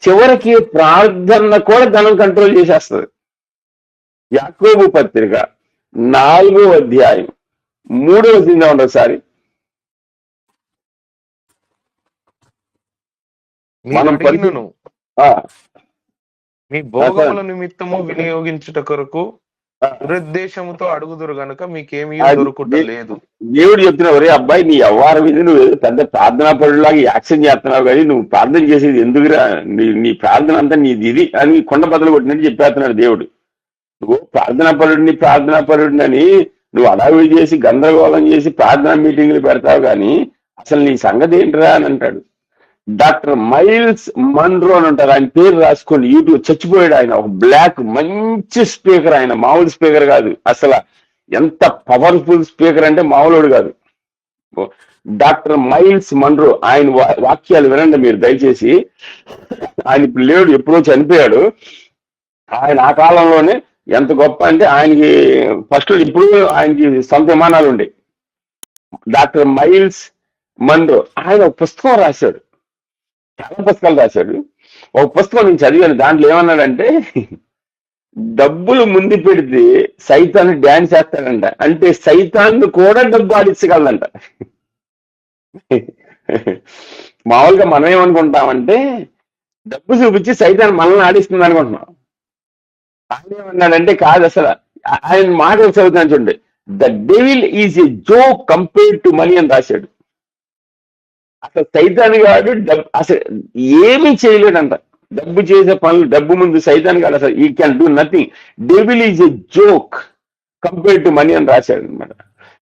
చివరికి ప్రార్థన కూడా ధనం కంట్రోల్ చేసేస్తుంది. యాకోబు పత్రిక 4వ అధ్యాయం 3వ వచనం ఉండదు ఒకసారి. మనం మీ భోగముల నిమిత్తము వినియోగించుట కొరకు దురుద్దేశముతో అడుగుదురు గనుక మీకేమీ దొరుకుటలేదు. దేవుడు చెప్తున్నావు, రే అబ్బాయి నీ వ్యవహారం మీద నువ్వు పెద్ద ప్రార్థనా పరులాగా యాక్షన్ చేస్తున్నావు, కానీ నువ్వు ప్రార్థన చేసేది ఎందుకురా, నీ ప్రార్థన అంతా నీది ఇది అని కొండ బదులు కొట్టినట్టు చెప్పేస్తున్నాడు దేవుడు. నువ్వు ప్రార్థనా పరుడిని అని నువ్వు అడావిడి చేసి గందరగోళం చేసి ప్రార్థనా మీటింగ్లు పెడతావు, కానీ అసలు నీ సంగతి ఏంటిరా అని అంటాడు. డాక్టర్ మైల్స్ మన్రో అని ఉంటారు, ఆయన పేరు రాసుకోండి. యూట్యూబ్ చచ్చిపోయాడు ఆయన. ఒక బ్లాక్ మంచి స్పీకర్, ఆయన మామూలు స్పీకర్ కాదు. అసలు ఎంత పవర్ఫుల్ స్పీకర్ అంటే మామూలుడు కాదు. డాక్టర్ మైల్స్ మన్రో, ఆయన వాక్యాలు వినండి మీరు దయచేసి. ఆయన ఇప్పుడు లేడు, ఎప్పుడో చనిపోయాడు. ఆయన ఆ కాలంలోనే ఎంత గొప్ప అంటే ఆయనకి ఫస్ట్ ఇప్పుడు ఆయనకి సొంత విమానాలు ఉండే. డాక్టర్ మైల్స్ మన్రో ఆయన ఒక పుస్తకం రాశాడు, చాలా పుస్తకాలు రాశాడు. ఒక పుస్తకం నేను చదివాను, దాంట్లో ఏమన్నాడంటే డబ్బులు ముందు పెడితే సైతాన్ డ్యాన్స్ చేస్తాడంట. అంటే సైతాన్ని కూడా డబ్బు ఆడించగలదంట. మామూలుగా మనం ఏమనుకుంటామంటే డబ్బు చూపించి సైతాన్ మనల్ని ఆడిస్తుంది అనుకుంటున్నాం. ఆయన ఏమన్నాడంటే కాదు, అసలు ఆయన మాటలు చదువుతాను చూడండి. The devil is a joke compared to money అని రాశాడు. అసలు సైతాన్ గాడు అసలు ఏమీ చేయలేడంట. డబ్బు చేసే పనులు, డబ్బు ముందు సైతాన్ గాడు అసలు ఈ can do nothing. Devil is a joke compared to money అని రాశాడు అనమాట.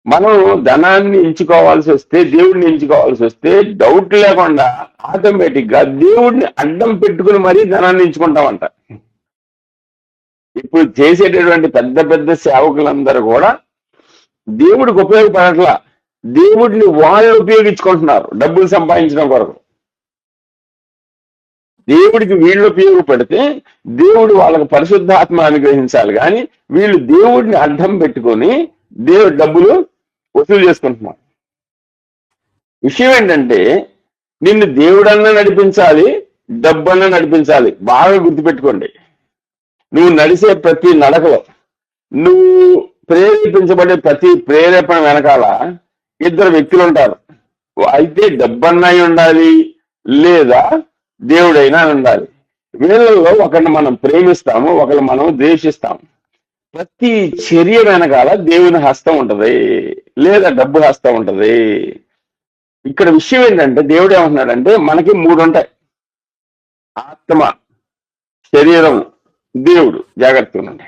మనం ధనాన్ని ఎంచుకోవాల్సి వస్తే, దేవుడిని ఎంచుకోవాల్సి వస్తే డౌట్ లేకుండా ఆటోమేటిక్ గా దేవుడిని అడ్డం పెట్టుకుని మరీ ధనాన్ని ఎంచుకుంటామంట. ఇప్పుడు చేసేటటువంటి పెద్ద పెద్ద సేవకులందరూ కూడా దేవుడికి ఉపయోగపడట్లా, దేవుడిని వాళ్ళు ఉపయోగించుకుంటున్నారు డబ్బులు సంపాదించడం కొరకు. దేవుడికి వీళ్ళు ఉపయోగపడితే దేవుడు వాళ్ళకి పరిశుద్ధాత్మ అనుగ్రహించాలి, కానీ వీళ్ళు దేవుడిని అడ్డం పెట్టుకొని డబ్బులు వసూలు చేసుకుంటున్నారు. విషయం ఏంటంటే నిన్ను దేవుడన్నా నడిపించాలి, డబ్బన్నా నడిపించాలి. బాగా గుర్తుపెట్టుకోండి. నువ్వు నడిచే ప్రతి నడకలో, నువ్వు ప్రేరేపించబడే ప్రతి ప్రేరేపణ వెనకాల ఇద్దరు వ్యక్తులు ఉంటారు. అయితే డబ్బన్నై ఉండాలి, లేదా దేవుడైనా ఉండాలి. వీళ్ళలో ఒకరిని మనం ప్రేమిస్తాము, ఒకరిని మనం ద్వేషిస్తాము. ప్రతి చర్య వెనకాల దేవుని హస్తం ఉంటది, లేదా డబ్బు హస్తం ఉంటది. ఇక్కడ విషయం ఏంటంటే దేవుడు ఏమంటున్నాడంటే మనకి 3 ఉంటాయి: ఆత్మ, శరీరం, దేవుడు. జాగ్రత్తగా ఉండండి.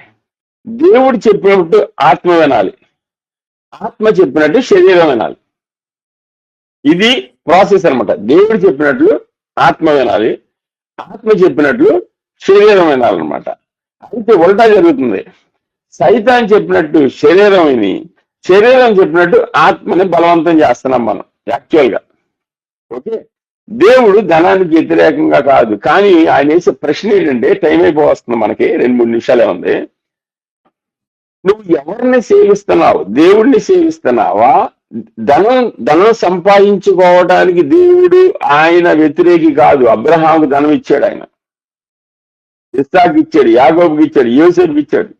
దేవుడు చెప్పినట్టు ఆత్మ వినాలి, ఆత్మ చెప్పినట్టు శరీరం వినాలి. ఇది ప్రాసెస్ అనమాట. దేవుడు చెప్పినట్లు ఆత్మ వినాలి, ఆత్మ చెప్పినట్లు శరీరం వినాలన్నమాట. అయితే ఉల్టా జరుగుతుంది. సైతాన్ చెప్పినట్టు శరీరం విని, శరీరం చెప్పినట్టు ఆత్మని బలవంతం చేస్తున్నాం మనం యాక్చువల్గా. ఓకే, దేవుడు ధనానికి వ్యతిరేకంగా కాదు. కానీ ఆయన వేసే ప్రశ్న ఏంటంటే, టైం అయిపోవస్తుంది మనకి, 2-3 నిమిషాలే ఉంది. నువ్వు ఎవరిని సేవిస్తున్నావు? దేవుడిని సేవిస్తున్నావా? ధనం సంపాదించుకోవడానికి దేవుడు ఆయన వ్యతిరేకి కాదు. అబ్రహాముకు ధనం ఇచ్చాడు, ఆయన ఇస్సాకు ఇచ్చాడు, యాకోబుకి ఇచ్చాడు, యోసేపుకి ఇచ్చాడు.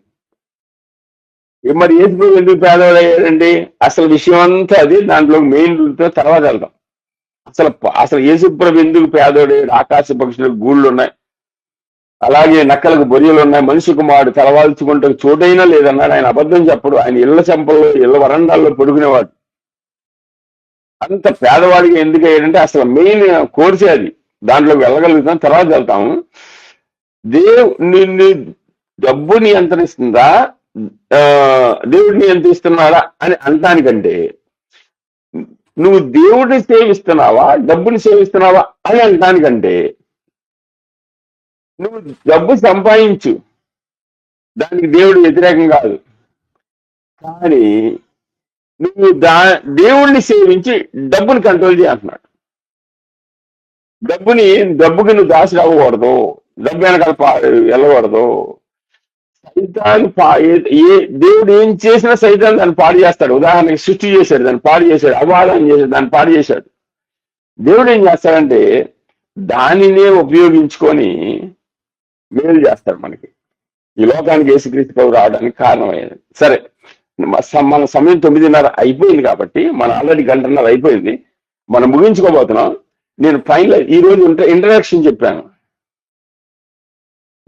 మరి యేసు ఎందుకు పేదవాడు అయ్యాడండి? అసలు విషయం అంతా అది. దాంట్లో మెయిన్ తర్వాత వెళ్దాం. అసలు యేసుప్రభు ఎందుకు పేదోడయ్యాడు? ఆకాశ పక్షులకు గూళ్ళు ఉన్నాయి, అలాగే నక్కలకు బొరియలు ఉన్నాయి, మనిషి కుమారుడు తలవాల్చుకుంటే చోటైనా లేదన్నాడు. ఆయన అబద్ధం చెప్పడు. ఆయన ఇళ్ల చెంపల్లో, ఇళ్ల వరండాల్లో పడుకునేవాడు. అంత పేదవాడికి ఎందుకు అయ్యాడంటే అసలు మెయిన్ కోర్సే అది. దాంట్లోకి వెళ్ళగలుగుతాం, తర్వాత వెళ్తాము. నిన్ను డబ్బు నియంత్రిస్తుందా, దేవుడు నియంత్రిస్తున్నాడా అని అంటానికంటే, నువ్వు దేవుడిని సేవిస్తున్నావా, డబ్బుని సేవిస్తున్నావా అని అంటానికంటే, నువ్వు డబ్బు సంపాదించు, దానికి దేవుడు వ్యతిరేకం కాదు. కానీ నువ్వు దేవుణ్ణి సేవించి డబ్బుని కంట్రోల్ చేయంటున్నాడు. డబ్బుకి నువ్వు దాసుడు అవ్వకూడదు, డబ్బు వెనకాల వెళ్ళకూడదు. సైతాన్ దేవుడు ఏం చేసినా సైతాన్ దాన్ని పాడు చేస్తాడు. ఉదాహరణకి సృష్టి చేశాడు, దాన్ని పాడు చేశాడు. అవాదం చేశాడు, దాన్ని పాడు చేశాడు. దేవుడు ఏం చేస్తాడంటే దానినే ఉపయోగించుకొని మేలు చేస్తాడు మనకి. ఈ లోకానికి యేసుక్రీస్తు ప్రభు రావడానికి కారణమైంది. సరే, మన సమయం 9:30 అయిపోయింది కాబట్టి, మన ఆల్రెడీ 1:30 అయిపోయింది, మనం ముగించుకోబోతున్నాం. నేను ఫైనల్ ఈ రోజు ఇంట్రడక్షన్ చెప్పాను.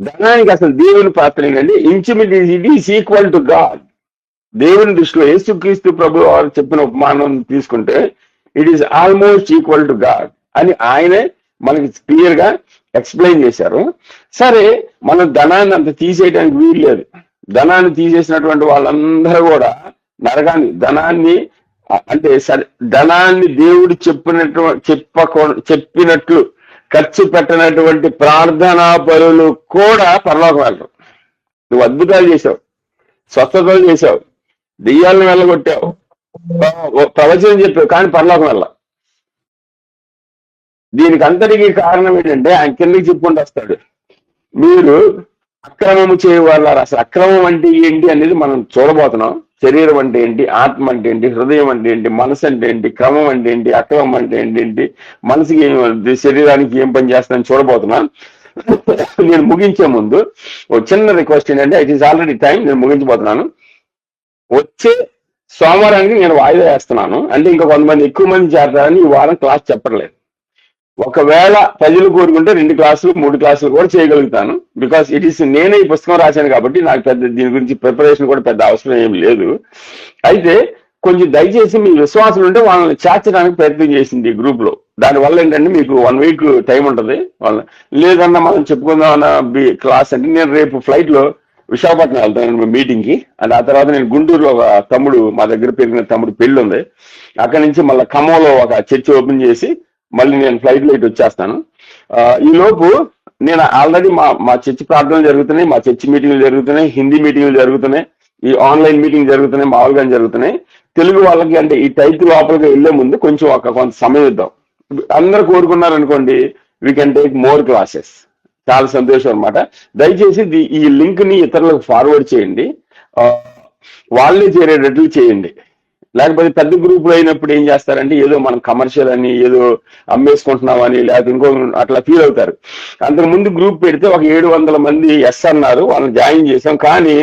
ధనానికి అసలు దేవుని పాత్ర ఏంటంటే intimate is equal to God. దేవుని దృష్టిలో యేసుక్రీస్తు ప్రభు వారు చెప్పిన ఉపమానం తీసుకుంటే it is almost equal to God అని ఆయనే మనకి క్లియర్ గా ఎక్స్ప్లెయిన్ చేశారు. సరే, మనం ధనాన్ని అంత తీసేయడానికి వీలు లేదు. ధనాన్ని తీసేసినటువంటి వాళ్ళందరూ కూడా నరకాన్ని, ధనాన్ని దేవుడు చెప్పినట్లు ఖర్చు పెట్టినటువంటి ప్రార్థనా పరులు కూడా పరలోకం వెళ్ళరు. నువ్వు అద్భుతాలు చేశావు, స్వస్థతలు చేశావు, దెయ్యాలను వెళ్ళగొట్టావు, ప్రవచనం చెప్పావు, కానీ పరలోకం వెళ్ళ. దీనికి అంతటికీ కారణం ఏంటంటే ఆయన కిందకి చెప్పుకుంటూ వస్తాడు, మీరు అక్రమము చేయవాళ్ళారు. అసలు అక్రమం అంటే ఏంటి అనేది మనం చూడబోతున్నాం. శరీరం అంటే ఏంటి, ఆత్మ అంటే ఏంటి, హృదయం అంటే ఏంటి, మనసు అంటే ఏంటి, క్రమం అంటే ఏంటి, అక్రమం అంటే ఏంటి, మనసుకి ఏం, శరీరానికి ఏం పని చేస్తానని చూడబోతున్నాను. నేను ముగించే ముందు ఒక చిన్న రిక్వెస్ట్ ఏంటంటే, ఇట్ ఈస్ ఆల్రెడీ టైం, నేను ముగించబోతున్నాను. వచ్చే సోమవారానికి నేను వాయిదా వేస్తున్నాను. అంటే ఇంకా కొంతమంది ఎక్కువ మంది చేరతారని ఈ వారం క్లాస్ చెప్పట్లేదు. ఒకవేళ ప్రజలు కోరుకుంటే 2 క్లాసులు 3 క్లాసులు కూడా చేయగలుగుతాను. బికాస్ ఇట్ ఈస్, నేనే ఈ పుస్తకం రాశాను కాబట్టి నాకు పెద్ద దీని గురించి ప్రిపరేషన్ కూడా పెద్ద అవసరం ఏమి లేదు. అయితే కొంచెం దయచేసి మీ విశ్వాసులు ఉంటే వాళ్ళని చేర్చడానికి ప్రయత్నం చేసింది ఈ గ్రూప్ లో. దానివల్ల ఏంటంటే మీకు 1 వీక్ టైం ఉంటుంది. లేదన్నా మనం చెప్పుకుందాం అన్న క్లాస్ అంటే, నేను రేపు ఫ్లైట్ లో విశాఖపట్నం వెళ్తాను మీటింగ్ కి. అండ్ ఆ తర్వాత నేను గుంటూరులో ఒక తమ్ముడు, మా దగ్గర పెరిగిన తమ్ముడు పెళ్లి ఉంది. అక్కడి నుంచి మళ్ళీ ఖమ్మంలో ఒక చర్చ్ ఓపెన్ చేసి మళ్ళీ నేను ఫ్లైట్ లో ఇటు వచ్చేస్తాను. ఈ లోపు నేను ఆల్రెడీ మా చర్చి ప్రార్థనలు జరుగుతున్నాయి, మా చర్చి మీటింగ్లు జరుగుతున్నాయి, హిందీ మీటింగ్లు జరుగుతున్నాయి, ఈ ఆన్లైన్ మీటింగ్ జరుగుతున్నాయి, మామూలుగా జరుగుతున్నాయి. తెలుగు వాళ్ళకి అంటే ఈ టైప్ లోపలికి వెళ్లే ముందు కొంచెం కొంత సమయం ఇద్దాం. అందరు కోరుకున్నారనుకోండి, we can take more classes. చాలా సంతోషం అనమాట. దయచేసి ఈ లింక్ ని ఇతరులకు ఫార్వర్డ్ చేయండి, వాళ్ళే చేరేటట్లు చేయండి. లేకపోతే పెద్ద గ్రూపులు అయినప్పుడు ఏం చేస్తారంటే ఏదో మనం కమర్షియల్ అని, ఏదో అమ్మేసుకుంటున్నామని, లేకపోతే ఇంకో అట్లా ఫీల్ అవుతారు. అంతకు ముందు గ్రూప్ పెడితే ఒక 700 మంది ఎస్ అన్నారు, వాళ్ళని జాయిన్ చేసాం. కానీ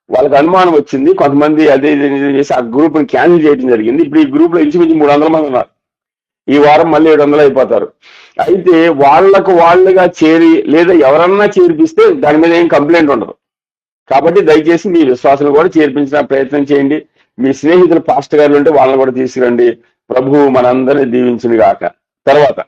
వాళ్ళకి అనుమానం వచ్చింది, కొంతమంది అదే చేసి ఆ గ్రూప్ ని క్యాన్సిల్ చేయడం జరిగింది. ఇప్పుడు ఈ గ్రూప్ లో ఇంచుమించు 300 మంది ఉన్నారు. ఈ వారం మళ్ళీ 700 అయిపోతారు. అయితే వాళ్ళుగా చేరి, లేదా ఎవరన్నా చేర్పిస్తే దాని మీద ఏం కంప్లైంట్ ఉండదు. కాబట్టి దయచేసి మీ విశ్వాసం కూడా చేర్పించిన ప్రయత్నం చేయండి. మీ స్నేహితులు పాస్టర్ గారు ఉంటే వాళ్ళని కూడా తీసుకురండి. ప్రభువు మనందరినీ దీవించును గాక. తర్వాత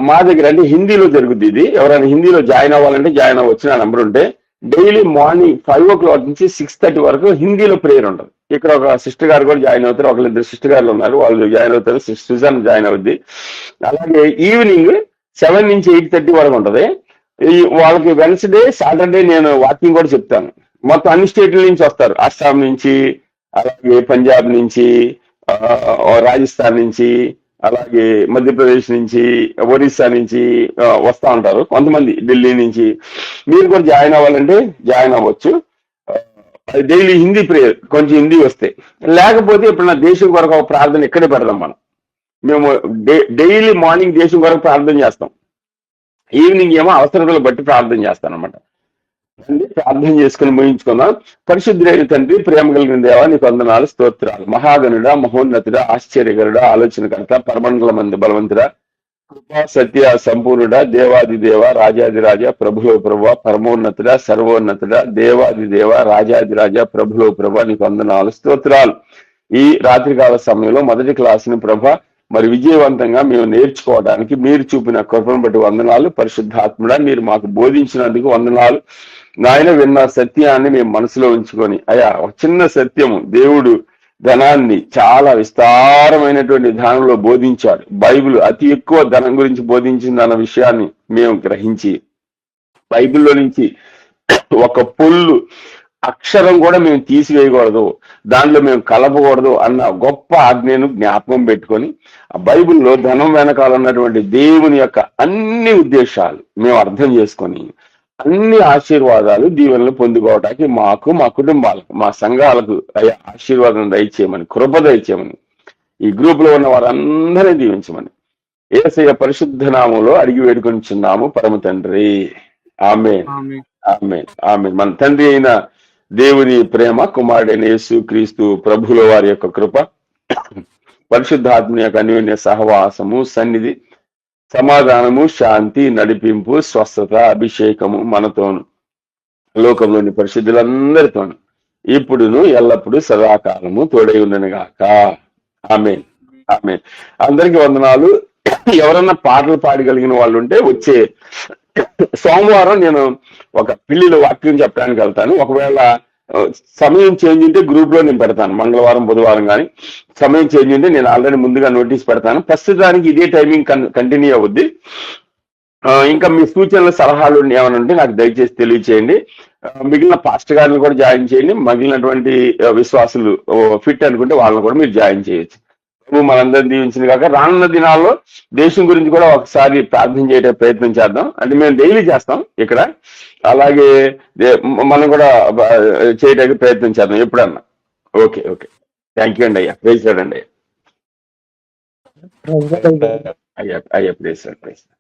మా దగ్గర అంటే హిందీలో జరుగుద్ది ఇది. ఎవరైనా హిందీలో జాయిన్ అవ్వాలంటే జాయిన్ అవ్వచ్చు. నా నెంబర్ ఉంటే డైలీ మార్నింగ్ 5 o'clock నుంచి 6:30 వరకు హిందీలో ప్రేయర్ ఉంటుంది. ఇక్కడ ఒక సిస్టర్ గారు కూడా జాయిన్ అవుతారు, 1-2 సిస్టర్ గారు ఉన్నారు, వాళ్ళు జాయిన్ అవుతారు. సుజాన్ జాయిన్ అవుద్ది. అలాగే ఈవినింగ్ 7 నుంచి 8:30 వరకు ఉంటుంది. వాళ్ళకి వెన్స్డే, సాటర్డే నేను వాకింగ్ కూడా చెప్తాను. మొత్తం అన్ని స్టేట్ల నుంచి వస్తారు. అస్సాం నుంచి, అలాగే పంజాబ్ నుంచి, రాజస్థాన్ నుంచి, అలాగే మధ్యప్రదేశ్ నుంచి, ఒరిస్సా నుంచి వస్తూ ఉంటారు. కొంతమంది ఢిల్లీ నుంచి. మీరు కూడా జాయిన్ అవ్వాలంటే జాయిన్ అవ్వచ్చు. డైలీ హిందీ ప్రేయర్, కొంచెం హిందీ వస్తే. లేకపోతే ఇప్పుడు నా దేశం కొరకు ఒక ప్రార్థన ఇక్కడే పెడదాం. మేము డైలీ మార్నింగ్ దేశం కొరకు ప్రార్థన చేస్తాం, ఈవినింగ్ ఏమో అవసరతలు బట్టి ప్రార్థన చేస్తాను అనమాట. ప్రార్థన చేసుకుని ముగించుకుందాం. పరిశుద్ధుడైన తండ్రి, ప్రేమ కలిగిన దేవా, నీకు వందనాలు, స్తోత్రాలు. మహాగణుడా, మహోన్నతుడా, ఆశ్చర్యకరుడా, ఆలోచనకర్త, పరమండల మంది బలవంతుడా, కృపా సత్య సంపూర్ణుడా, దేవాది దేవ, రాజాది రాజ, ప్రభులో ప్రభు, పరమోన్నతుడా, సర్వోన్నతుడా, దేవాది దేవ, రాజాది రాజ, ప్రభులో ప్రభు, నీకు వందనాలు, స్తోత్రాలు. ఈ రాత్రికాల సమయంలో మొదటి క్లాసుని ప్రభ మరి విజయవంతంగా మేము నేర్చుకోవడానికి మీరు చూపిన కృపను బట్టి వందనాలు. పరిశుద్ధాత్ముడా, మీరు మాకు బోధించినందుకు వందనాలు. నాయన, విన్న సత్యాన్ని మేము మనసులో ఉంచుకొని, అయ్యా ఒక చిన్న సత్యము, దేవుడు ధనాన్ని చాలా విస్తారమైనటువంటి ధనంలో బోధించాడు. బైబిల్ అతి ఎక్కువ ధనం గురించి బోధించింది అన్న విషయాన్ని మేము గ్రహించి బైబిల్లో నుంచి ఒక పొల్లు అక్షరం కూడా మేము తీసివేయకూడదు, దాంట్లో మేము కలపకూడదు అన్న గొప్ప ఆజ్ఞను జ్ఞాపకం పెట్టుకొని ఆ బైబిల్లో ధనం వెనకాల ఉన్నటువంటి దేవుని యొక్క అన్ని ఉద్దేశాలు మేము అర్థం చేసుకొని అన్ని ఆశీర్వాదాలు దీవెనలు పొందుకోవటానికి మాకు, మా కుటుంబాలకు, మా సంఘాలకు ఆశీర్వాదం దయచేయమని, కృప దయచేయమని, ఈ గ్రూప్ లో ఉన్న వారందరినీ దీవించమని యేసయ్య పరిశుద్ధ నామంలో అడిగి వేడుకొనిచున్నాము పరమ తండ్రి. ఆమేన్, ఆమేన్, ఆమేన్. మన తండ్రి అయిన దేవుని ప్రేమ, కుమారుడైన యేసు క్రీస్తు ప్రభుల వారి యొక్క కృప, పరిశుద్ధాత్మ యొక్క అన్యోన్య సహవాసము, సన్నిధి, సమాధానము, శాంతి, నడిపింపు, స్వస్థత, అభిషేకము మనతోను లోకంలోని పరిశుద్ధులందరితోను ఇప్పుడును ఎల్లప్పుడూ సదాకాలము తోడై ఉండను గాక. ఆమేన్, ఆమేన్. అందరికీ వందనాలు. ఎవరన్నా పాటలు పాడగలిగిన వాళ్ళు ఉంటే వచ్చే సోమవారం నేను ఒక పిల్లిలో వాక్యం చెప్పడానికి వెళ్తాను. ఒకవేళ సమయం చేంజ్ ఉంటే గ్రూప్ లో నేను పెడతాను, మంగళవారం బుధవారం కానీ సమయం చేంజ్ ఉంటే నేను ఆల్రెడీ ముందుగా నోటీస్ పెడతాను. ప్రస్తుతానికి ఇదే టైమింగ్ కంటిన్యూ అవుద్ది. ఇంకా మీ సూచనలు సలహాలు ఏమైనా ఉంటే నాకు దయచేసి తెలియచేయండి. మిగిలిన పాస్టర్ గారిని కూడా జాయిన్ చేయండి. మిగిలినటువంటి విశ్వాసులు ఫిట్ అనుకుంటే వాళ్ళని కూడా మీరు జాయిన్ చేయొచ్చు. మనందరినీ దీవించింది కాక రానున్న దినాల్లో దేశం గురించి కూడా ఒకసారి ప్రార్థన చేయడం ప్రయత్నం చేద్దాం. అంటే మేము డైలీ చేస్తాం ఇక్కడ, అలాగే మనం కూడా చేయడానికి ప్రయత్నం చేద్దాం ఎప్పుడన్నా. Okay, okay. థ్యాంక్ యూ అండి అయ్యా. ప్రైజ్ లార్డ్ అండి అయ్యా. అయ్యా ప్రైజ్ లార్డ్, ప్రైజ్ లార్డ్.